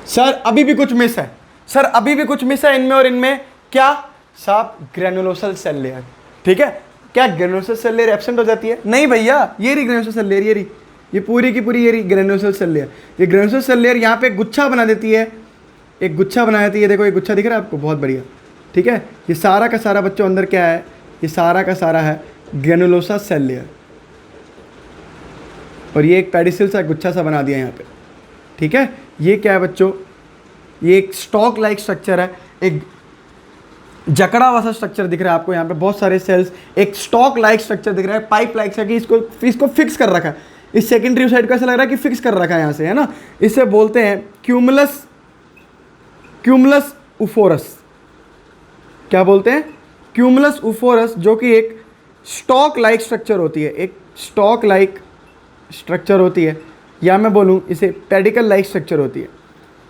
सर अभी भी कुछ मिस है, सर अभी भी कुछ मिस है इनमें और इनमें। क्या साहब? ग्रेनुलोसल सेल लेयर, ठीक है। क्या ग्रेनुलोसल सेल लेयर एब्सेंट हो जाती है? नहीं भैया, ये रही ग्रेनुलोसल सेल लेयर, ये पूरी की पूरी ये रही ग्रेनुलोसल सेल लेयर। ये ग्रेनुलोसल सेल लेयर यहाँ पे गुच्छा बना देती है, एक गुच्छा बना देती है। देखो ये गुच्छा दिख रहा है आपको? बहुत बढ़िया, ठीक है। ये सारा का सारा बच्चों अंदर क्या है? ये सारा का सारा है ग्रेनुलोसा सेल लेयर, और ये एक पेडिसिल सा गुच्छा सा बना दिया यहाँ पे, ठीक है। ये क्या है बच्चों? ये एक स्टॉक लाइक स्ट्रक्चर है, एक जकड़ा हुआ स्ट्रक्चर दिख रहा है आपको यहाँ पे, बहुत सारे सेल्स, एक स्टॉक लाइक स्ट्रक्चर दिख रहा है, पाइप लाइक सा, कि इसको फिक्स कर रखा है। इस सेकेंडरी oocyte को ऐसा लग रहा है कि फिक्स कर रखा है यहाँ से, है ना। इसे बोलते हैं क्यूमुलस, क्यूमुलस उफोरस। क्या बोलते हैं? क्यूमुलस उफोरस, जो कि एक स्टॉक लाइक स्ट्रक्चर होती है, एक स्टॉक लाइक स्ट्रक्चर होती है, या मैं बोलूँ इसे पेडिकल लाइक स्ट्रक्चर होती है,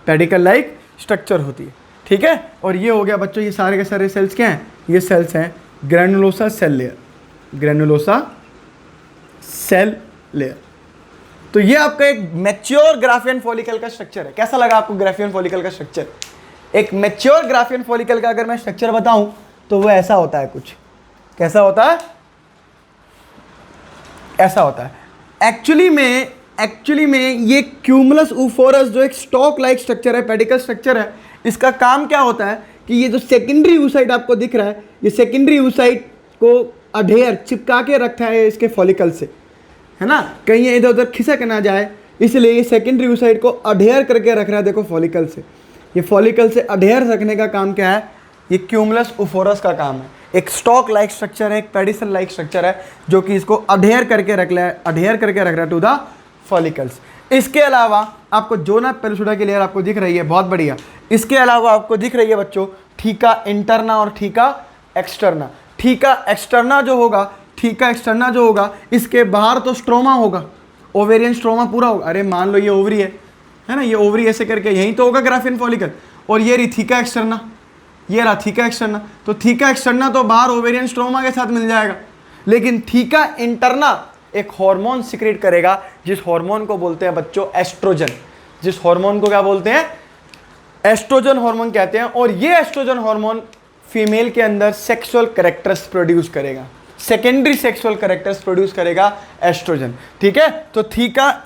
पेडिकल लाइक स्ट्रक्चर होती है, ठीक है। और ये हो गया बच्चों, ये सारे के सारे सेल्स क्या हैं? ये सेल्स हैं granulosa cell layer, granulosa cell layer, तो ये आपका एक मैच्योर ग्राफियन फॉलिकल का स्ट्रक्चर है। कैसा लगा आपको ग्राफियन फॉलिकल का स्ट्रक्चर? एक मैच्योर ग्राफियन फॉलिकल का अगर मैं स्ट्रक्चर बताऊं तो वो ऐसा होता है कुछ। कैसा होता है? ऐसा होता है। एक्चुअली में ये क्यूमुलस ऊफोरस जो एक स्टॉक लाइक स्ट्रक्चर है, पेडिकल स्ट्रक्चर है, इसका काम क्या होता है कि ये जो सेकेंडरी oocyte आपको दिख रहा है, ये सेकेंडरी oocyte को अडेयर चिपका के रखता है इसके फॉलिकल से, है ना, कहीं ये इधर उधर खिसक ना जाए, इसलिए ये सेकेंडरी oocyte को अडेयर करके रख रहा है। देखो फॉलिकल से, ये फॉलिकल से अडेयर रखने का काम क्या है? ये क्यूमुलस ऊफोरस का काम है। एक स्टॉक लाइक स्ट्रक्चर है, एक पेडिसल लाइक स्ट्रक्चर है जो कि इसको अडेयर करके रख रहा है टू द फॉलिकल्स। इसके अलावा आपको जोना पेलुसिडा की लेयर आपको दिख रही है, बहुत बढ़िया। इसके अलावा आपको दिख रही है बच्चों ठीका इंटरना और ठीका एक्सटर्ना। ठीका एक्सटर्ना जो होगा इसके बाहर तो स्ट्रोमा होगा, ओवेरियन स्ट्रोमा पूरा होगा। अरे मान लो ये ओवरी है ना, ये ओवरी ऐसे करके यहीं तो होगा ग्राफियन फॉलिकल, और ये रही थीका एक्सटर्ना, ये रहा थीका एक्सटर्ना। तो थीका एक्सटर्ना तो बाहर ओवेरियन स्ट्रोमा के साथ मिल जाएगा, लेकिन थीका इंटरना एक हार्मोन सिक्रेट करेगा, जिस हार्मोन को बोलते हैं बच्चों एस्ट्रोजन। जिस हार्मोन को क्या बोलते हैं? एस्ट्रोजन हार्मोन कहते हैं। और ये एस्ट्रोजन हार्मोन फीमेल के अंदर सेक्सुअल कैरेक्टर्स प्रोड्यूस करेगा, सेकेंडरी सेक्सुअल कैरेक्टर्स प्रोड्यूस करेगा एस्ट्रोजन। ठीक है, तो थीका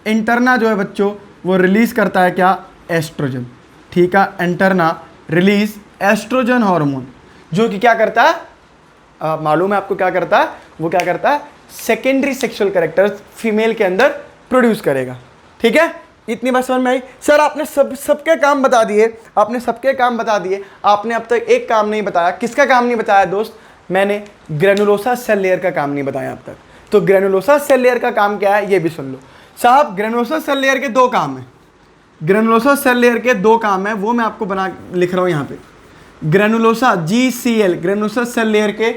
इंटरना जो है बच्चों वो रिलीज करता है क्या? एस्ट्रोजन। ठीका इंटरना रिलीज एस्ट्रोजन हार्मोन, जो कि क्या करता है? मालूम है आपको क्या करता है? वो क्या करता है? सेकेंडरी सेक्सुअल कैरेक्टर्स फीमेल के अंदर प्रोड्यूस करेगा। ठीक है, इतनी बात समझ में आई? सर आपने सबके काम बता दिए, आपने अब तक एक काम नहीं बताया। किसका काम नहीं बताया दोस्त? मैंने ग्रेनुलोसा सेल लेयर का काम नहीं बताया अब तक। तो ग्रेनुलोसा सेल लेयर का काम क्या है ये भी सुन लो। साहब ग्रेनुलोसा सेल लेयर के दो काम हैं, वो मैं आपको लिख रहा हूँ यहाँ पे। Granulosa GCL, granulosa cell layer के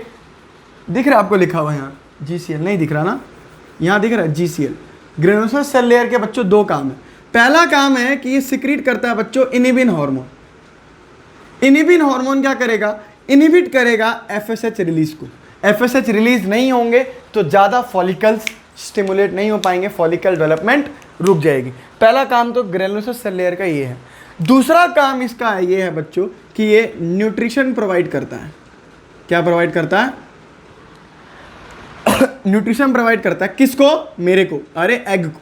दिख रहा है आपको लिखा हुआ यहाँ? GCL नहीं दिख रहा ना, यहाँ दिख रहा है GCL। ग्रेनुलोसा सेल लेयर के बच्चों दो काम है। पहला काम है कि ये सिक्रीट करता है बच्चों इनिबिन हार्मोन। इनिबिन हार्मोन क्या करेगा? इनिबिट करेगा FSH रिलीज को। FSH रिलीज नहीं होंगे तो ज़्यादा फॉलिकल्स स्टिमुलेट नहीं हो पाएंगे, फॉलिकल डेवलपमेंट रुक जाएगी। पहला काम तो ग्रेनुलोसा सेल लेयर का ये है। दूसरा काम इसका ये है बच्चों कि ये न्यूट्रिशन प्रोवाइड करता है। क्या प्रोवाइड करता है? न्यूट्रिशन प्रोवाइड करता है। किसको? मेरे को, अरे एग को,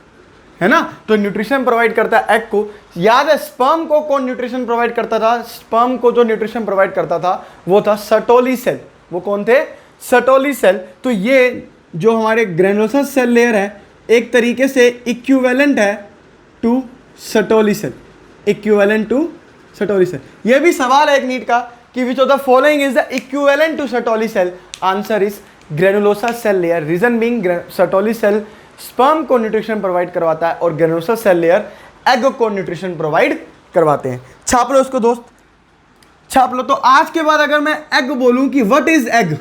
है ना। तो न्यूट्रिशन प्रोवाइड करता है एग को। याद है स्पर्म को कौन न्यूट्रिशन प्रोवाइड करता था? स्पर्म को जो न्यूट्रिशन प्रोवाइड करता था वो था सर्टोली सेल। वो कौन थे? Sertoli cell. तो ये जो हमारे ग्रेनुलोसा सेल लेयर है एक तरीके से इक्विवेलेंट है टू सर्टोली सेल, ये भी सवाल है एक नीट का कि which of the following is the equivalent to Sertoli cell? Answer is granulosa cell layer. Reason being Sertoli cell sperm को न्यूट्रिशन प्रोवाइड करवाता है और ग्रेनुलोसा सेल लेयर एग को न्यूट्रिशन प्रोवाइड करवाते हैं। छाप लो इसको दोस्त, छाप लो। तो आज के बाद अगर मैं एग बोलूं कि व्हाट इज एग,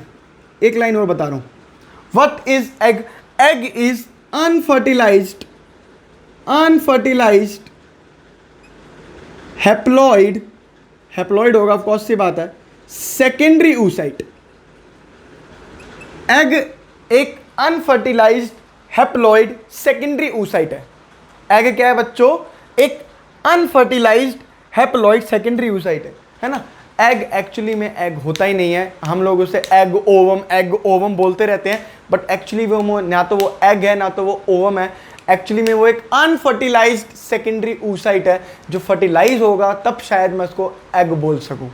एक लाइन और बता रहा हूं, what is egg? Egg is unfertilised haploid होगा, ऑफ कोर्स सी बात है, सेकेंडरी oocyte। एग एक अनफर्टिलाइज्ड हैप्लॉइड सेकेंडरी oocyte है। एग क्या है बच्चों? एक अनफर्टिलाइज्ड हैप्लॉइड सेकेंडरी oocyte है ना। एग एक्चुअली में एग होता ही नहीं है, हम लोग उसे एग ओवम बोलते रहते हैं, बट एक्चुअली वो ना तो वो एग है ना तो वो ओवम है। एक्चुअली में वो एक अनफर्टिलाइज्ड सेकेंडरी oocyte है, जो फर्टिलाइज होगा तब शायद मैं उसको एग बोल सकूं।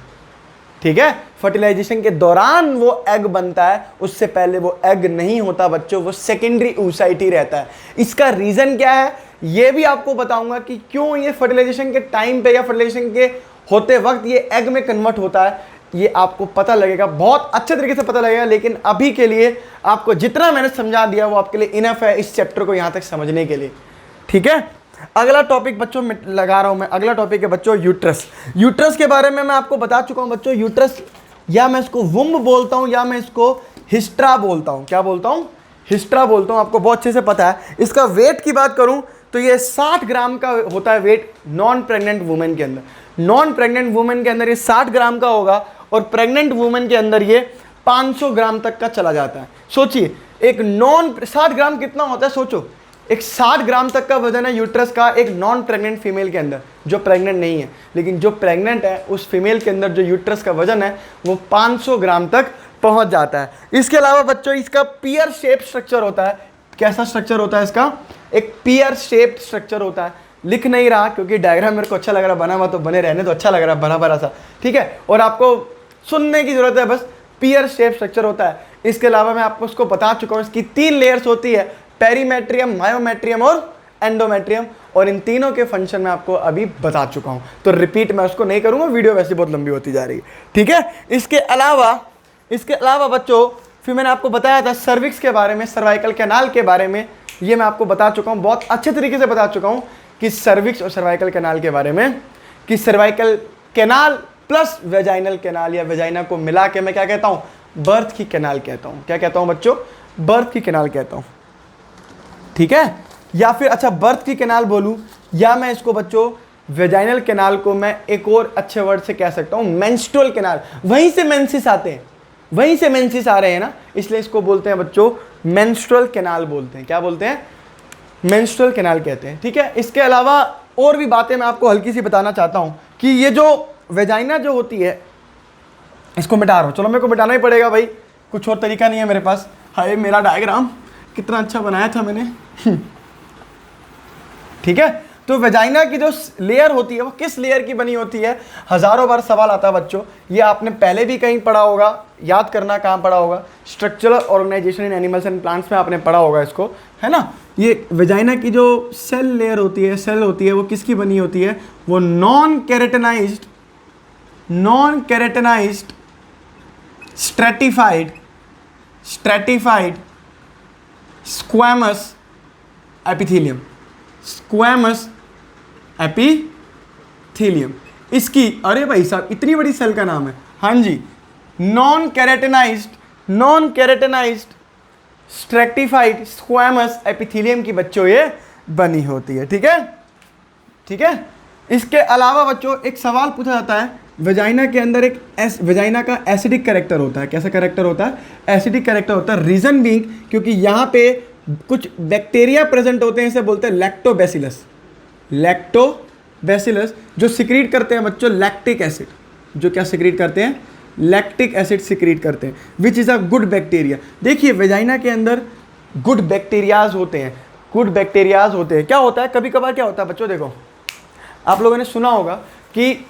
ठीक है, फर्टिलाइजेशन के दौरान वो एग बनता है, उससे पहले वो एग नहीं होता बच्चों, वो सेकेंडरी oocyte ही रहता है। इसका रीजन क्या है ये भी आपको बताऊंगा कि क्यों ये फर्टिलाइजेशन के टाइम पे या फर्टिलाइजेशन के होते वक्त ये एग में कन्वर्ट होता है, ये आपको पता लगेगा, बहुत अच्छे तरीके से पता लगेगा। लेकिन अभी के लिए आपको जितना मैंने समझा दिया वो आपके लिए इनफ है इस चैप्टर को यहाँ तक समझने के लिए। ठीक है, अगला टॉपिक बच्चों में लगा रहा हूँ मैं। अगला टॉपिक है बच्चों यूट्रस। यूट्रस के बारे में मैं आपको बता चुका हूँ बच्चों। यूट्रस या मैं इसको वुम्ब बोलता हूँ या मैं इसको हिस्ट्रा बोलता हूँ। क्या बोलता हूँ? हिस्ट्रा बोलता हूँ, आपको बहुत अच्छे से पता है। इसका वेट की बात करूँ तो ये 60 ग्राम का होता है वेट नॉन प्रेग्नेंट वुमेन के अंदर। नॉन प्रेग्नेंट वुमेन के अंदर ये 60 ग्राम का होगा और प्रेग्नेंट वुमेन के अंदर ये 500 ग्राम तक का चला जाता है। सोचिए एक नॉन 60 ग्राम कितना होता है सोचो, एक 60 ग्राम तक का वजन है यूट्रस का एक नॉन प्रेग्नेंट फीमेल के अंदर, जो प्रेग्नेंट नहीं है। लेकिन जो प्रेग्नेंट है उस फीमेल के अंदर जो यूट्रस का वजन है वो 500 ग्राम तक पहुंच जाता है। इसके अलावा बच्चों इसका पियर शेप स्ट्रक्चर होता है। कैसा स्ट्रक्चर होता है इसका? एक पियर शेप स्ट्रक्चर होता है। लिख नहीं रहा क्योंकि डायग्राम मेरे को अच्छा लग रहा, बना हुआ तो बने रहने तो अच्छा लग रहा, बड़ा बड़ा सा, ठीक है। और आपको सुनने की जरूरत है बस, पियर शेप स्ट्रक्चर होता है। इसके अलावा मैं आपको उसको बता चुका हूँ, इसकी 3 लेयर्स होती है, पेरीमेट्रियम, मायोमेट्रियम और एंडोमेट्रियम, और इन तीनों के फंक्शन मैं आपको अभी बता चुका हूँ, तो रिपीट मैं उसको नहीं करूँगा, वीडियो वैसे बहुत लंबी होती जा रही है, ठीक है। इसके अलावा बच्चों फिर मैंने आपको बताया था सर्विक्स के बारे में, सर्वाइकल कैनाल के बारे में, ये मैं आपको बता चुका हूँ, बहुत अच्छे तरीके से बता चुका हूँ कि सर्विक्स और सर्वाइकल कैनाल के बारे में, कि cervical canal plus vaginal canal या वेजाइना को मिला के मैं क्या कहता हूँ? बर्थ की कैनाल कहता हूँ। क्या कहता हूँ बच्चों? बर्थ की कैनाल कहता हूँ, ठीक है। या फिर अच्छा बर्थ की कैनाल बोलूँ, या मैं इसको बच्चों वेजाइनल कैनाल को मैं एक और अच्छे वर्ड से कह सकता हूँ मेंस्ट्रुअल कैनाल। वहीं से मेंसिस आते हैं, वहीं से मेंसिस आ रहे हैं ना, इसलिए इसको बोलते हैं बच्चों मेंस्ट्रुअल कैनाल बोलते हैं। क्या बोलते हैं? मेंस्ट्रुअल कैनाल कहते हैं, ठीक है। इसके अलावा और भी बातें मैं आपको हल्की सी बताना चाहता हूँ कि ये जो वेजाइना जो होती है, इसको मिटा रहा हूँ, चलो मेरे को मिटाना ही पड़ेगा भाई, कुछ और तरीका नहीं है मेरे पास। हाय मेरा डायग्राम कितना अच्छा बनाया था मैंने ठीक है। तो वेजाइना की जो लेयर होती है वो किस लेयर की बनी होती है? हजारों बार सवाल आता है बच्चों, ये आपने पहले भी कहीं पढ़ा होगा, याद करना कहाँ पढ़ा होगा, structural organisation in animals and plants में आपने पढ़ा होगा इसको, है ना। ये वेजाइना की जो सेल लेयर होती है, सेल होती है, वो किसकी बनी होती है? वो non keratinized stratified squamous epithelium, squamous epithelium इसकी, अरे भाई साहब इतनी बड़ी सेल का नाम है, हाँ जी, non keratinized stratified squamous epithelium की बच्चों ये बनी होती है, ठीक है, ठीक है। इसके अलावा बच्चों एक सवाल पूछा जाता है, वेजाइना के अंदर एक वेजाइना का एसिडिक कैरेक्टर होता है। कैसा कैरेक्टर होता है? एसिडिक कैरेक्टर होता है। रीजन बीइंग क्योंकि यहाँ पे कुछ बैक्टीरिया प्रेजेंट होते हैं, इसे बोलते हैं लैक्टोबैसिलस, जो सिक्रीट करते हैं बच्चों लैक्टिक एसिड। जो क्या सिक्रीट करते हैं? लैक्टिक एसिड सिक्रीट करते हैं, which is a good bacteria. देखिए वेजाइना के अंदर गुड बैक्टीरियाज होते हैं, क्या होता है? कभी कभार क्या होता है बच्चों, देखो आप लोगों ने सुना होगा कि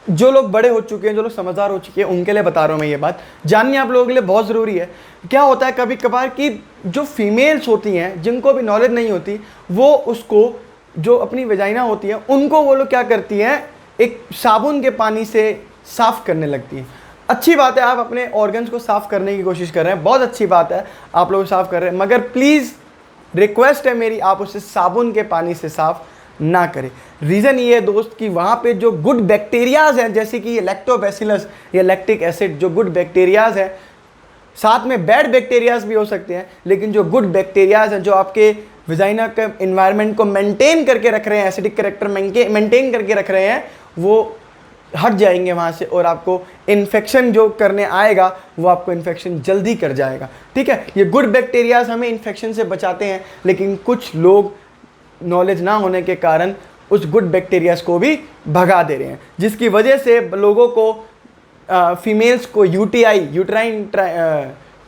जो लोग बड़े हो चुके हैं, जो लोग समझदार हो चुके हैं, उनके लिए बता रहा हूँ मैं ये बात, जाननी आप लोगों के लिए बहुत ज़रूरी है। क्या होता है कभी कभार कि जो फीमेल्स होती हैं, जिनको भी नॉलेज नहीं होती, वो उसको जो अपनी वेजाइना होती है उनको वो लोग क्या करती हैं, एक साबुन के पानी से साफ़ करने लगती हैं। अच्छी बात है, आप अपने ऑर्गन्स को साफ़ करने की कोशिश कर रहे हैं, बहुत अच्छी बात है, आप लोग साफ़ कर रहे हैं, मगर प्लीज़ रिक्वेस्ट है मेरी, आप उसे साबुन के पानी से साफ़ ना करें। रीज़न ये है दोस्त कि वहाँ पे जो गुड बैक्टीरियाज हैं, जैसे कि ये लैक्टोबैसिलस या लैक्टिक एसिड, जो गुड बैक्टीरियाज हैं, साथ में बैड बैक्टीरियाज भी हो सकते हैं, लेकिन जो गुड बैक्टीरियाज हैं, जो आपके वेजाइना के इन्वायरमेंट को मेंटेन करके रख रहे हैं, एसिडिक कैरेक्टर मेंटेन करके रख रहे हैं, वो हट जाएंगे वहाँ से, और आपको इन्फेक्शन जो करने आएगा वो आपको इन्फेक्शन जल्दी कर जाएगा, ठीक है। ये गुड बैक्टीरियाज हमें इन्फेक्शन से बचाते हैं, लेकिन कुछ लोग नॉलेज ना होने के कारण उस गुड बैक्टीरियाज को भी भगा दे रहे हैं, जिसकी वजह से लोगों को फीमेल्स को यूटीआई, यूट्राइन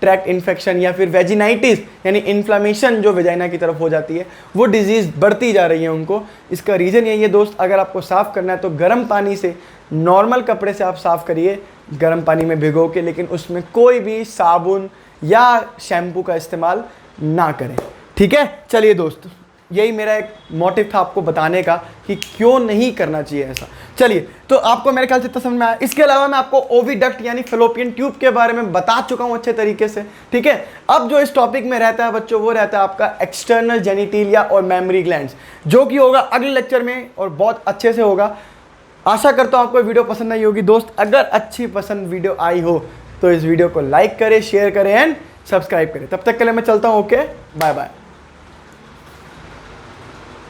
ट्रैक्ट इन्फेक्शन, या फिर वेजिनाइटिस यानी इन्फ्लामेशन जो वेजाइना की तरफ हो जाती है, वो डिजीज़ बढ़ती जा रही है उनको। इसका रीज़न यही है दोस्त, अगर आपको साफ़ करना है तो गर्म पानी से, नॉर्मल कपड़े से आप साफ़ करिए, गर्म पानी में भिगो के, लेकिन उसमें कोई भी साबुन या शैम्पू का इस्तेमाल ना करें, ठीक है। चलिए दोस्त, यही मेरा एक मोटिव था आपको बताने का कि क्यों नहीं करना चाहिए ऐसा। चलिए, तो आपको मेरे ख्याल से इतना समझ में आया। इसके अलावा मैं आपको ओविडक्ट यानी फेलोपियन ट्यूब के बारे में बता चुका हूं अच्छे तरीके से, ठीक है। अब जो इस टॉपिक में रहता है बच्चों, वो रहता है आपका एक्सटर्नल जेनिटेलिया और मेमोरी ग्लैंड्स, जो कि होगा अगले लेक्चर में और बहुत अच्छे से होगा। आशा करता हूँ आपको वीडियो पसंद आई होगी दोस्त। अगर अच्छी पसंद वीडियो आई हो तो इस वीडियो को लाइक करें, शेयर करें एंड सब्सक्राइब करें। तब तक के लिए मैं चलता हूँ, ओके, बाय बाय।